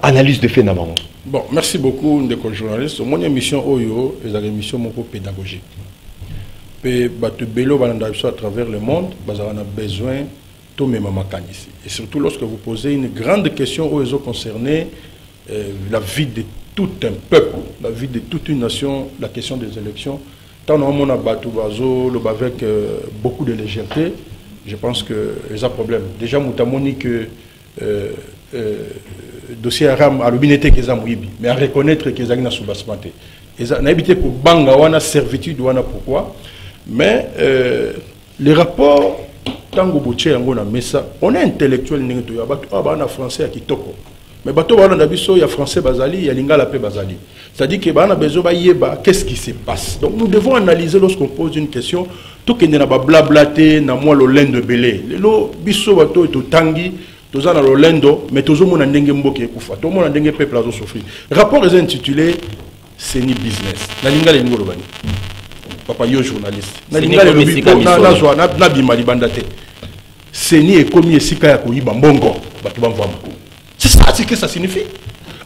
analyse de fait non. Bon, merci beaucoup Ndeko journaliste. Mon émission Oyo est une émission pédagogique. Et à travers le monde, on a besoin de ici. Et surtout lorsque vous posez une grande question aux concernés la vie de tout un peuple, la vie de toute une nation, la question des élections. Tant on a battu avec beaucoup de légèreté, je pense que les problème. Déjà, Moutamoni que dossier Aram a l'obinité qu'ils ont mais à reconnaître qu'ils ont sous-basmaté. Ils ont habité pour Banga, on a servitude, on a pourquoi. Mais les rapports, on est intellectuel, on est français à Kitoko. Mais il y a français Bazali, il y a lingala pe Bazali. C'est-à-dire que on a besoin de qu'est-ce qui se passe. Donc nous devons analyser lorsqu'on pose une question. Tout qu'il n'y a pas blablaté, na moi le lendo belé. Le biso bato et tangi, tous en le lendo, mais tous au monde n'engage mboke kufa. Tout le monde n'engage peuple à souffrir. Rapport est intitulé c'est ni business. Na lingala ni ngolobani. Papa yo journaliste. Na lingala le bipo na zwa na bimali bandate. C'est ni ekomi esika ya koyiba mbongo bato bamvama. C'est ça ce que ça signifie.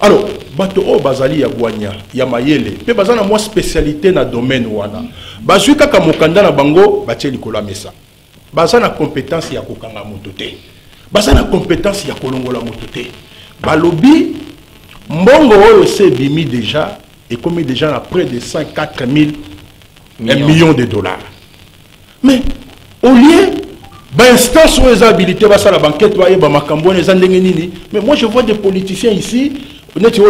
Alors, bato o bazali ya Gwanya, ya Mayele, pe bazana moi spécialité na domaine wana. Bazui kaka mokanda na bango, batie likola mesa. Bazana compétence ya kokanga motote. Bazana compétence ya kolongola motote. Balobi mbongo oyo se bimi déjà et comme déjà à près de 104 millions de dollars. Mais au lieu instance où les habilités va la banquette va y makambo les nini mais moi je vois des politiciens ici honnêtement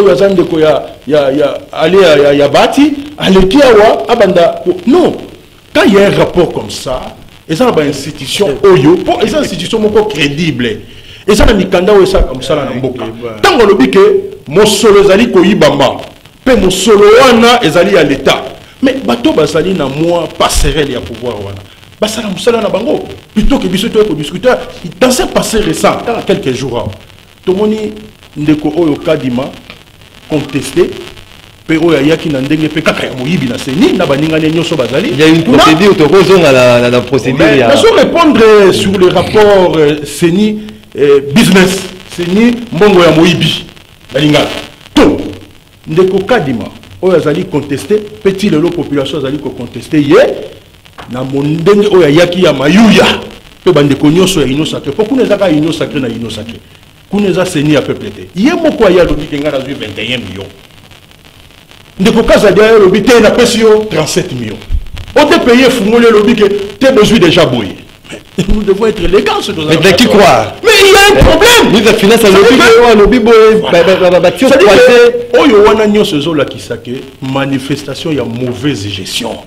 non quand il y a un rapport comme ça et ça une institution oyo pour les institutions crédibles et ça mikanda ou ça comme ça na mboka tant on le que mon solo zali ko yibamba pe mon solo wana ezali à l'état mais bato bazali na moi passerelle ya pouvoir wana. Plutôt que de discuter dans un passé récent, dans quelques jours, tout le monde ndeko oyo kadima contesté. Il y a une procédure, la procédure. Je vais répondre sur le rapport Seni business. Seni Mbongo ya Moibi. Donc, ndeko kadima oyo azali contesté, petit le population azali contesté hier. Na mondenge oya yaki ya mayuya pe bande konyoso ya ino sacré pourquoi nous avons ino sacré na ino sacré kuneza seni a peuple te yemo ko ya lobi kenga na 21 millions ndeko kaza dia lobi te na pesio 37 millions on te payer fungole lobi que te besoin déjà boy Nous devons être élégants sur nos Mais qui croit? Mais il y a un problème. Nous avons financé le lobby, manifestation, il y a mauvaise gestion.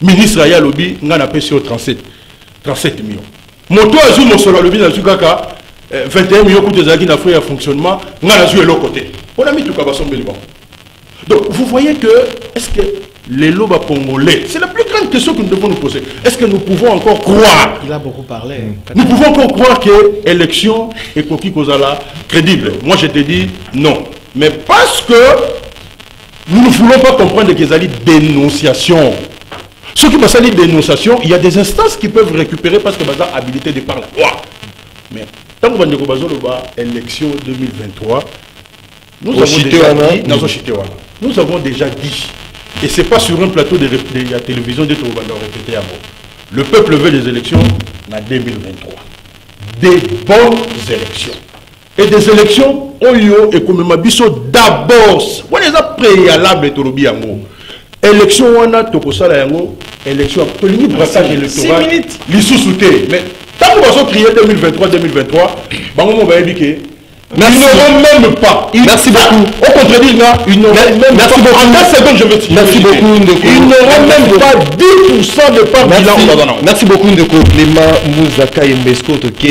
Ministre Aya lobby, on a payé sur 37 millions. Moto a joué mon solo lobby dans le cas 21 millions de zaki n'a fait un fonctionnement, on a joué l'autre côté. On a mis tout cabasson béliban. Donc vous voyez que est-ce que les lobes congolais, c'est la plus grande question que nous devons nous poser. Est-ce que nous pouvons encore croire? Il a beaucoup parlé. Nous pouvons encore croire que l'élection est Koki Kozala crédible. Moi je te dis non. Mais parce que nous ne voulons pas comprendre qu'il y a des dénonciations. Ce qui passe à la dénonciation, il y a des instances qui peuvent récupérer parce que c'est habilité de par la loi. Mais tant que nous avons l'élection 2023, nous avons déjà dit, et ce n'est pas sur un plateau de la télévision de répéter à moi. Le peuple veut des élections en 2023. Des bonnes élections. Et des élections, Oyo et Koumemabiso d'abord. On les a préalables de Torobi Yango. Élection, on a Tokosala Yango. Élection, Tolini brassage électoral. 6 minutes. L'issue mais tant que nous avons crié 2023, Bango va indiquer. Ils n'auront même pas. Merci beaucoup. Au contraire, ils n'auront même pas. Merci beaucoup. En 4 secondes, je vais te merci beaucoup, Ndeko. Ils n'auront même pas 10% de part bilan. Merci beaucoup, Ndeko. Clément Mouzaka Imbesko, ok.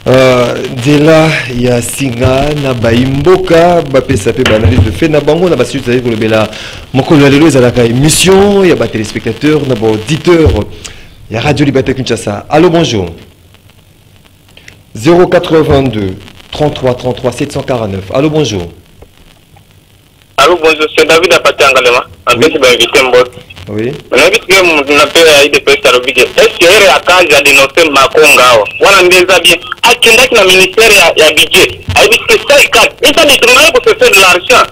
De là, il y a Singa, Nabaimboka, Bapé Banalise de fait Nabango, Nabassu, vous savez que le Bela, Mokolo Lelo, il y a la émission, il y a des téléspectateurs, il y a des auditeurs, il y a Radio Liberté Kinshasa. Allô, bonjour. 082 33 33 749. Allô, bonjour. Allô, bonjour, c'est David Apatangalema. En fait, je vais inviter un bot. Oui. On a vu que mon appel a été prêté à l'obligé. Est-ce qu'il y a un cas de dénoncer Makonga? On a des habits. À qui est le ministère il y a budget? A dit que ça est cadre. Il a détourné pour se faire de l'argent.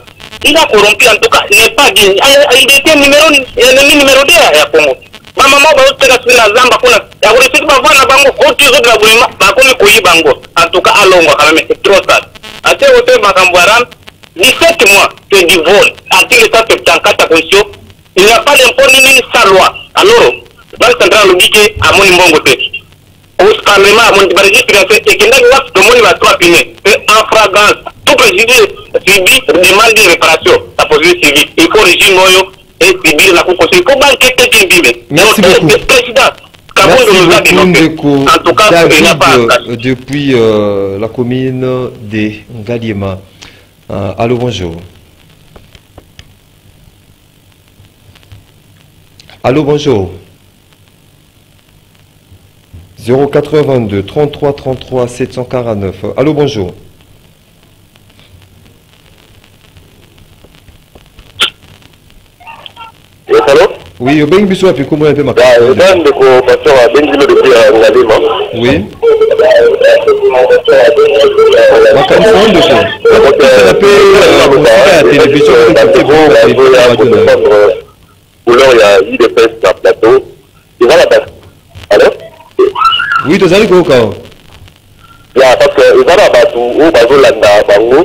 Il a corrompu en tout cas. Il n'est pas digne. Il était numéro 2 à Congo. Ma maman va aussi faire la zamba. Il a reçu que ma voix n'a pas encore de la boulima. Ma comme Koyi Bango. En tout cas, à Longo, quand même, c'est trop ça. À ce hôtel, ma Camboiran, 17 mois, c'est du vol. Article 174 constitution. Il n'y a pas d'impôt ni sa loi. Alors, dans le central, le budget à mon imbongote. Au parlement, à mon barrage financier, et qu'il n'y a pas de mon va trois piner. C'est en fragrance. Tout président suivi demande de réparation. La police civile. Il faut régime moyo et civil la Cour constitutionnelle. Il faut banquer qui vive. Merci beaucoup. Merci beaucoup, Ndeko. En tout cas, il n'y a pas depuis la commune de Ngaliema. Allô, bonjour. Allô, bonjour. 082 33 33 749. Allô, bonjour. Allô? Oui, ben biso api comment un peu ma. Ben de ko pasteur a ben kilo depuis Ngalema. Oui. Makanisa ndo ko. Ça peut la télévision couleur il y a eu des fesses sur le plateau. Tu vois la base? Allô? Oui, tu as dit quoi? Parce que il va là-bas où Bazolanda Bango.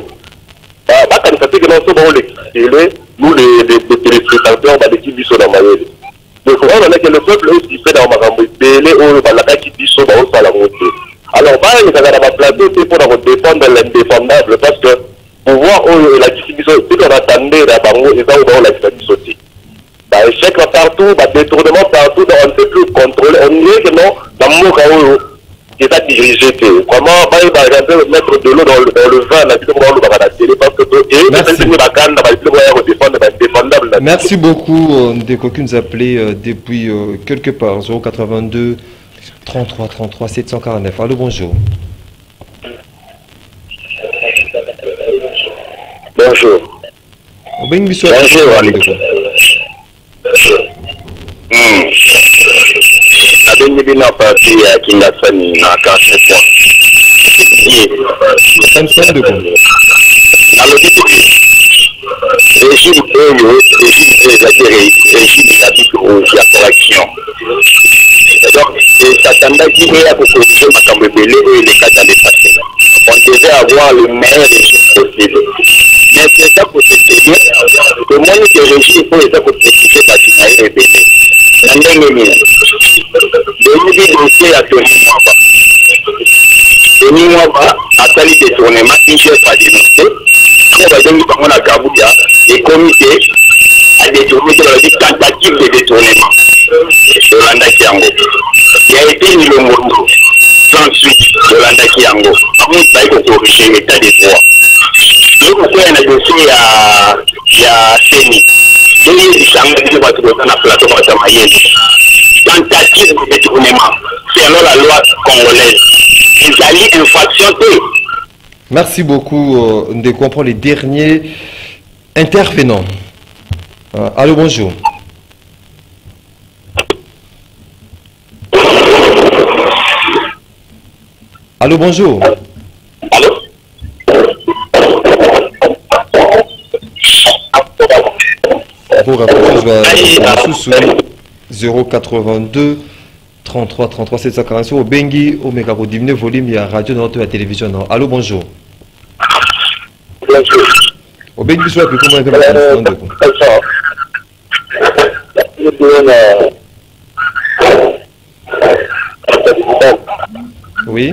Quand il fait que nous sommes nous les téléspectateurs, les qui sont dans ma vie. Donc on a que le peuple aussi fait dans ma rambe. Belé ou la qui sont dans le salon. Alors il y a dans ma plateau c'est pour défendre l'indéfendable parce que pour voir où la distribution, tout qu'on attendait là Bango et ça où dans la distribution. Échec partout, détournement partout, on ne peut plus contrôler. On dirait que non, dans mon cas qui est à diriger. Vraiment, il va mettre de l'eau dans le vin, dans la télé, parce que merci beaucoup, Ndeko qui nous a appelé depuis quelque part, 082 33 33 749. Allô, bonjour. Bonjour. Bonjour, Abenye na parti ya Kingasani na 45 points. Régime la correction. Donc, ça tendait qui est à corriger ma cambébélé et les cas dans les passés. On devait avoir le meilleur régime possible. Mais c'est ça pour se tenir. Le moins que le régime pour être protéger parce qu'il a été rébellé. Le dossier un chef à dénoncer. On va donner comme on a Kabouya, les comités à détourner des tentatives de détournement. Yolanda Kiango. Il a été mis le mot sans suite Yolanda Kiango. Comment il va corriger l'état des droits? Et pourquoi il y a un dossier il y a CENI. Il y a des gens qui ont été dans la plateforme de Mayen. Tentative de détournement. C'est alors la loi congolaise. Ils allient infraction. Merci beaucoup de comprendre les derniers intervenants. Allô, bonjour. Allô, bonjour. Allô? Pour rapprocher, 082 33 33 740 au Bengi au Megabo diminuer volume il y a radio notre la télévision. Allô, bonjour. Au Bengi soit plus comment oui.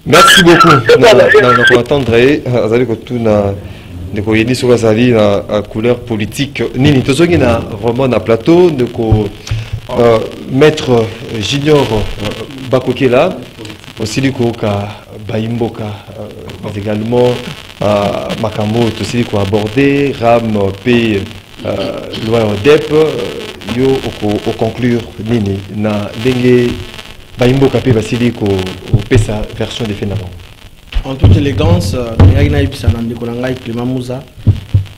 Merci beaucoup. On va attendre de koyeni sur la couleur politique. Nini tozoki na vraiment na plateau de maître Junior Bakokela aussi ka Baimboka également Makambo aussi ko aborder Ram P loi DEP yo au conclure nini na ndenge Baimboka pe basili ko pesa version de Fenabo. En toute élégance,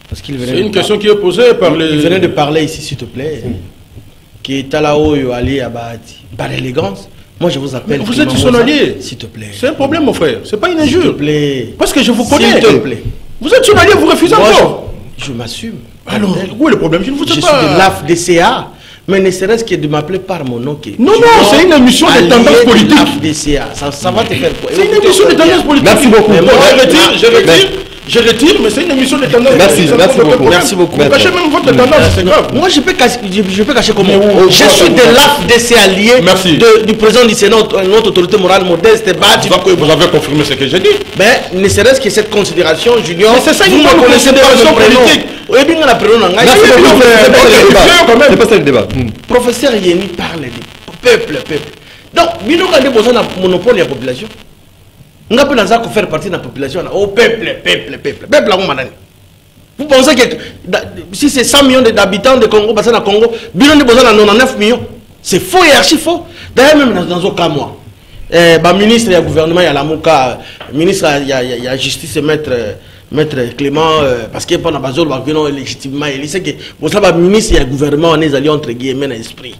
parce qu'il venait. C'est une question qui est posée par les. Il venait de parler ici, s'il te plaît. Qui est à la haut, aller à Bahati. Par l'élégance, moi je vous appelle. Vous êtes son allié. S'il te plaît. C'est un problème, mon frère. C'est pas une injure. S'il te plaît. Parce que je vous connais. S'il te plaît. Vous êtes son allié, vous refusez encore. Je m'assume. Alors, où est le problème? Je ne vous sais pas. Je suis de l'AFDCA. Mais ne serait-ce que de m'appeler par mon nom. Non, c'est une émission de tendance politique. Ça va te faire quoi? C'est une émission de tendance politique. Merci beaucoup. Je retire, mais c'est une émission de tendance politique. Merci beaucoup. Vous cachez même votre tendance, c'est grave. Moi, je peux cacher comment. Je suis de l'AFDC allié du président du Sénat, notre autorité morale modeste. Vous avez confirmé ce que j'ai dit. Mais ne serait-ce que cette considération, Junior. Mais c'est ça une considération politique. Merci beaucoup. C'est pas ça le débat. Professeur Yeni parle du peuple. Donc, nous avons besoin d'un monopole de la population. Nous avons besoin de faire partie de la population. Au peuple. Vous pensez que si c'est 100 millions d'habitants de Congo, basé dans Congo, nous avons besoin de 99 millions. C'est faux et archi faux. D'ailleurs, même dans un cas, moi, ministre, il y a gouvernement, il y a la Mouka, ministre, il y a justice et maître Clément, parce qu'il n'y a pas de bazole, il y a légitimement, il sait que vous savez, ministre, il y a gouvernement, on est allé entre guillemets dans l'esprit.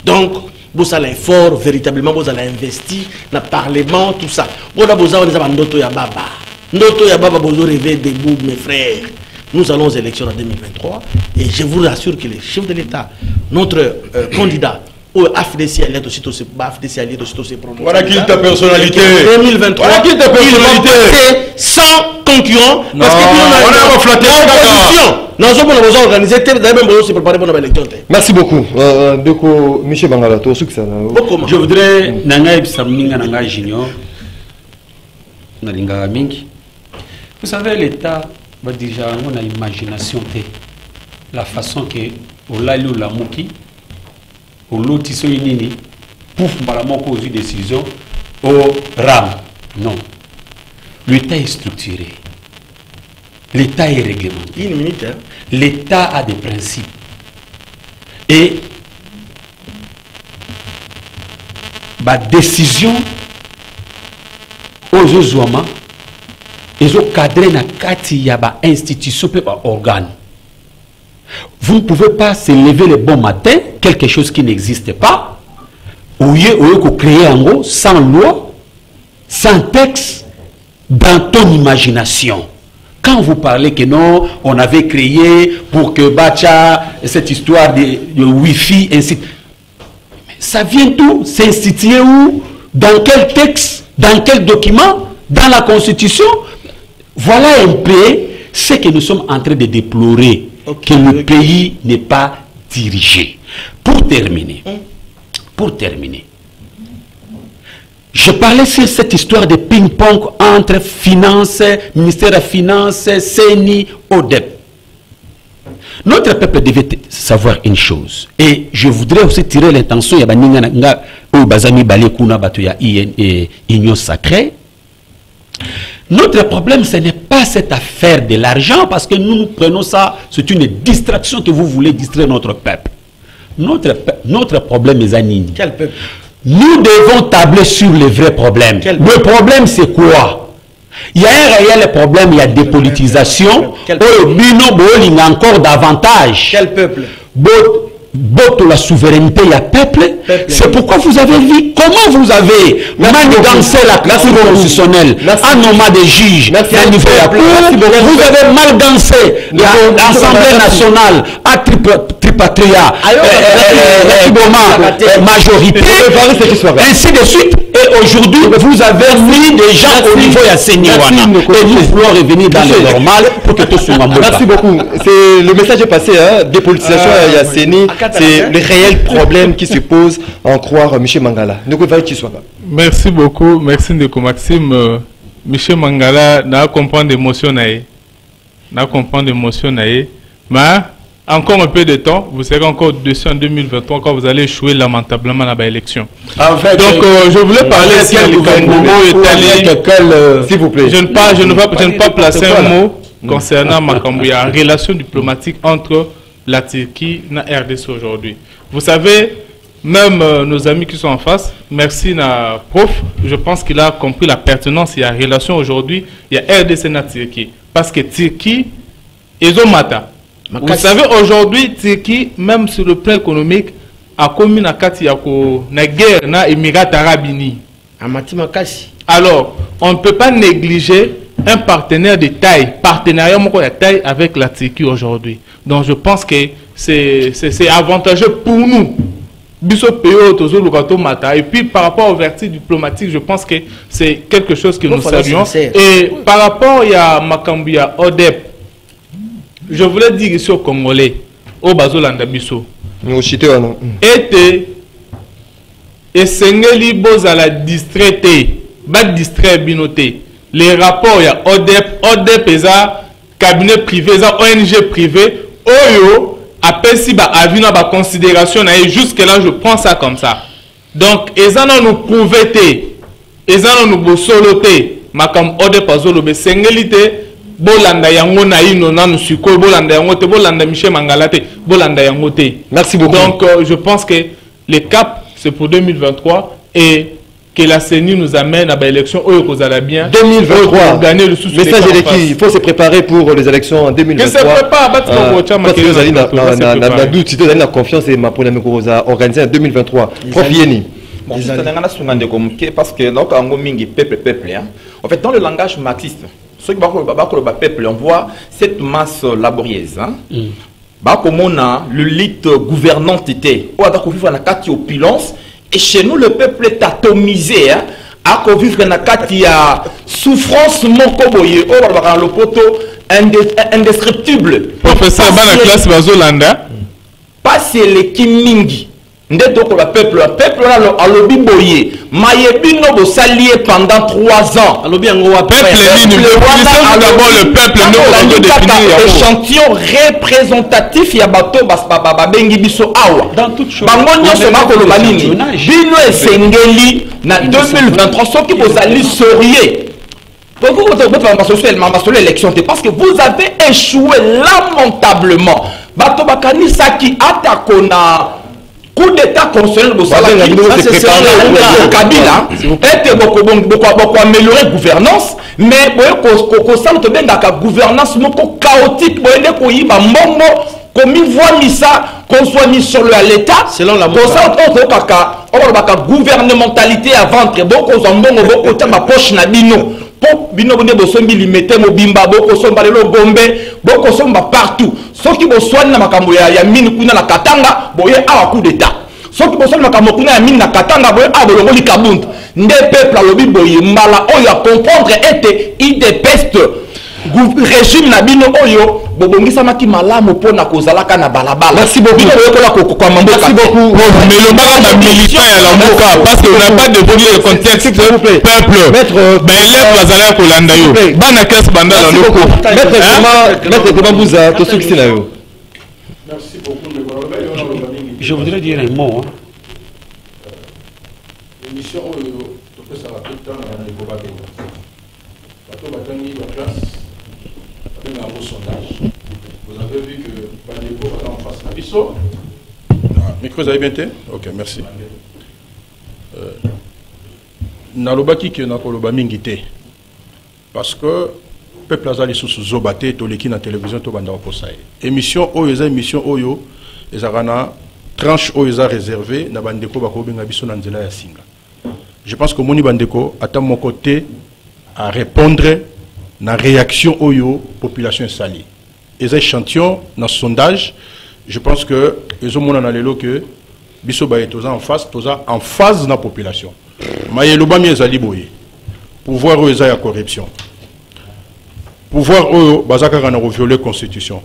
Donc, vous allez fort, véritablement, vous allez investir dans le Parlement, tout ça. Vous avez besoin de Ndoto Yababa. Ndoto Yababa, vous rêvez debout, mes frères. Nous allons aux élections en 2023 et je vous rassure que le chef de l'État, notre candidat, au AFDC, il est aussitôt ses prononcés. Voilà qui est ta personnalité. 2023, voilà qui est ta personnalité. Sans concurrent, non, parce que on a flatté nous avons besoin d'organiser, d'ailleurs se préparer pour l'élection. Merci beaucoup. Michel Bangalato, succès. Je voudrais Nangaïb Samninga Nanga Junior, Nalinga Mingi. Vous savez, l'État va déjà on a l'imagination, la façon que Olalou la Mouki, au lotiso inini, pouf, balamoko aux décisions, au RAM. Non. L'État est structuré. L'État est réglementé. Une minute, hein. L'État a des principes. Et la décision aux Zouama, ils ont cadré dans une institution, un organe. Vous ne pouvez pas se lever le bon matin, quelque chose qui n'existe pas, ou créer en gros, sans loi, sans texte, dans ton imagination. Quand vous parlez que non, on avait créé pour que Bacha, cette histoire de Wi-Fi, ainsi. Ça vient d'où? C'est institué où? Dans quel texte? Dans quel document? dans la Constitution. Voilà un peu ce que nous sommes en train de déplorer, que le pays n'est pas dirigé. Pour terminer, je parlais sur cette histoire de ping-pong entre finances, ministère des Finances, CENI, ODEP. Notre peuple devait savoir une chose, et je voudrais aussi tirer l'intention de l'Union sacrée. Notre problème, ce n'est pas cette affaire de l'argent, parce que nous prenons ça, c'est une distraction que vous voulez distraire notre peuple. Notre problème, mes amis, quel peuple? Nous devons tabler sur les vrais problèmes. Le problème, c'est quoi? Il y a un réel problème, il y a dépolitisation. Encore davantage. Quel peuple? La souveraineté, il y a peuple. C'est pourquoi vous avez vu comment vous avez manigancé la classe constitutionnelle en nommant des juges à niveau de la Cour. Vous avez mal dansé l'Assemblée nationale à tripatria, majorité, ainsi de suite. Et aujourd'hui, vous avez mis des gens au niveau de Seignewana. Et nous voulons revenir dans le normal pour que tout soit bon. Merci beaucoup. Le message est passé, hein, dépolitisation à Yasseni. C'est le réel problème qui se pose en croire M. Mangala. Merci beaucoup. Merci Ndeko Maxime. M. Mangala n'a compris l'émotion. Mais encore un peu de temps, vous serez encore dessus en 2023 quand vous allez échouer lamentablement à l'élection. Donc je voulais parler si le gouvernement est allé. S'il vous plaît. Je ne vais pas placer un mot concernant Makambouya, relation diplomatique entre la Turquie et la RDC aujourd'hui. Vous savez, même nos amis qui sont en face, merci na prof, je pense qu'il a compris la pertinence. Il y a relation aujourd'hui, il y a RDC et la Turquie. Parce que Turquie, ils ont mata. Vous savez, aujourd'hui, Turquie, même sur le plan économique, a commis na guerre na Émirats Arabes Unis. Alors, on ne peut pas négliger un partenaire de taille, partenariat de taille avec la Turquie aujourd'hui. Donc je pense que c'est avantageux pour nous. Et puis par rapport aux vertus diplomatiques, je pense que c'est quelque chose que nous saluons. Et par rapport à Makambouya, ODEP, je voulais dire ici aux Congolais, au Bazolanda Bisso, et Sengeli Bozala distraité, bas distrait binoté. Les rapports, il y a ODEP, cabinet privé, ONG privé, Oyo, après si avis dans considération, jusque là je prends ça comme ça. Donc, ils en nous prouvé, ils en nous soloté, ma comme ODEP azolobe, sengelité, bolanda yango na ino nanu suko, bolanda yangote, bolanda Michel Mangalate, bolanda yangote. Merci beaucoup. Donc, je pense que le cap, c'est pour 2023 et que la CENI nous amène à l'élection où vous allez bien 2023 gagner le sous-sous. Message de l'équipe, il faut se préparer pour les élections en 2023. Si tu as la confiance et ma première organisée en 2023. Prof Yeni. Parce que peuple. En fait, dans le langage marxiste, ceux qui peuple, on voit cette masse laborieuse. Le lit gouvernante était. On a vivre dans la opulence. Et chez nous, le peuple est atomisé. À vivre dans la souffrance mokoboye. Le poteau indescriptible. Professeur, dans la classe Bazolanda. Pas c'est le Kimingi. Le peuple a le biboye. Mayebino bo salié pendant 3 ans. Le peuple échantillon représentatif ya bato bengi biso awa. Dans toute chose. Bangonyo se makolo banini. Bino esengeli na 2023 soki bozali sorier. Pourquoi vous avez l'élection? Parce que vous avez échoué lamentablement. Bato bakani saki atakona coup d'état constitutionnel Kabila était beaucoup améliorer gouvernance, mais gouvernance chaotique, comme une voie qu'on soit mis sur l'État, selon la gouvernementalité à ventre, beaucoup de poche na bino. Bino bonne bosombi limité mobimba boko somba lelo gombe boko somba partout ceux qui boswani na makambo ya mini kuna la katanga boye awa coup d'état soki bosali makambo kuna ya mingi na katanga boye abolongoli kabunta nde peuple alobi boye mbala oyo ya comprendre ete idps régime na bino oyo bobongisamaki malamu mpona kozalaka na balabala. Merci beaucoup. Merci beaucoup. Mais le bac militant ya la mboka parce qu'on n'a pas défini le contexte peuple. Ben élève bazala kolanda yo. Bana classe banda la loko. Maître Bambouza, to soki na yo. Merci beaucoup. Je voudrais dire un mot. L'émission to peut ça rappeler dans la Nikoba Benga. Bato batangi la classe avec un beau sondage. Vous avez vu que Bandeko va en face à Bisso. Micro, vous avez bien été? Ok, merci. Nalobaki que nakoloba mingité. Parce que peuple azali sous zobate to leki na télévision to banda oposaye. Émission oyo émission oyo ezarana tranche oyo eza réservé na bandeko bakobenga biso na nzela ya singa. Je pense que moni bandeko ata mon côté à répondre na réaction oyo population sali. Les échantillons dans ce sondage, je pense que les hommes ont lelo que biso ba etoza en phase na population. Mayelo ba miezali boye. Pouvoir oyo eza ya corruption. Pouvoir oyo bazaka na violer constitution.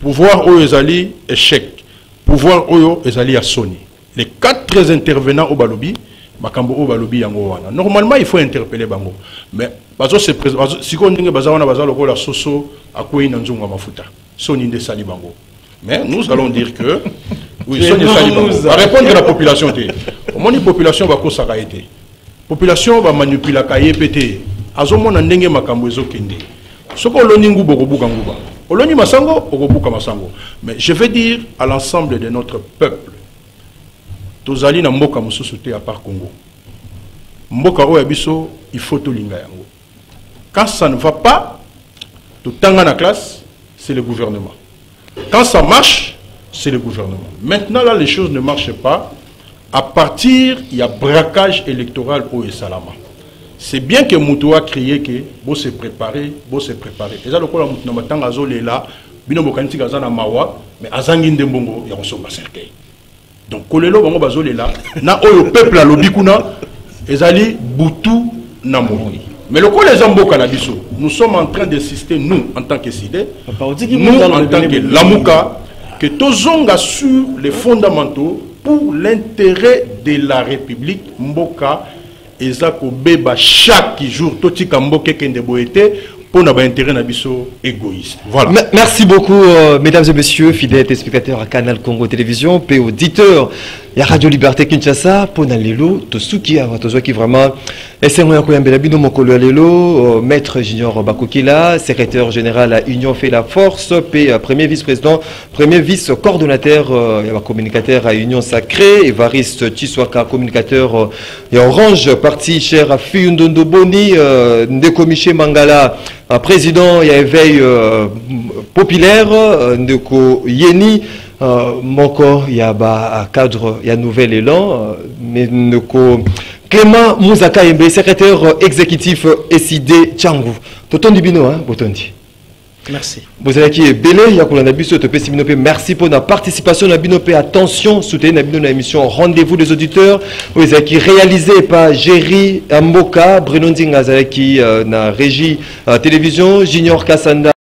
Pouvoir oyo ezali échec. Pouvoir oyo ezali ya soni. Les 4 intervenants au balobi makambo o balobi yango wana. Normalement il faut interpeller bango. Mais bazo se présente si on ndenge baza wana baza lokola soso akoyi na nzunga mafuta. Soni nde sali bango. Mais nous allons dire que oui, soni sali bango. À répondre à la population té. Moni population ba ko saka été. Population ba manipuler ka yepete. Azomona ndenge makambo ezokende. Soko loni ngubo kobuka nguba. Oloni masango okobuka masango. Mais je veux dire à l'ensemble de notre peuple tozali na mboka mosusu te à part Congo. Mboka oyo biso il faut to linga yango. Quand ça ne va pas, tout tanga na classe, c'est le gouvernement. Quand ça marche, c'est le gouvernement. Maintenant là les choses ne marchent pas. À partir il y a braquage électoral au Salama. C'est bien que Moutou a crié que bon se préparer, bon se préparer. Et ça le quoi la Moutou na matanga zolé là, bino bokanti kazana mawa, mais azangi ndembongo ya osomba cercueil. Donc, kolelo bango bazole là, na oyo peuple a lobikuna, ezali butu na mouri. Mais le les ambo canabiso, nous sommes en train d'insister, nous, en tant que SIDE, nous, en tant que Lamouka, que tozonga sur les fondamentaux pour l'intérêt de la République, Mboka, ezako beba chaque jour, totika mboke kende boete, pour n'avoir intérêt nabiso égoïste. Voilà. Merci beaucoup, mesdames et messieurs, fidèles téléspectateurs à Canal Congo Télévision, puis auditeurs, il y a Radio Liberté Kinshasa, pour Nalelo, Tosuki, qui vraiment, Maître Junior Bakokila, secrétaire général à Union fait la force, puis premier vice-président, premier vice-coordonnateur, communicateur à Union Sacrée, Évariste Chiswaka, communicateur et Orange, parti cher à Fiyundondo Boni, Ndekomiché Mangala, président et éveil populaire, Ndeko Yeni, Moko, il y a un cadre, il y a un nouvel élan, mais Clément Mouzaka Mbe, secrétaire exécutif SID Tchangou. Totondi Bino, hein, Botondi. Merci. Vous avez qui est belé, il y a que merci pour la participation, attention, soutenez l'émission Rendez-vous des auditeurs. Vous avez qui réalisé par Jerry Mboka, Bruno Ndinga qui na régie télévision, Junior Kassanda.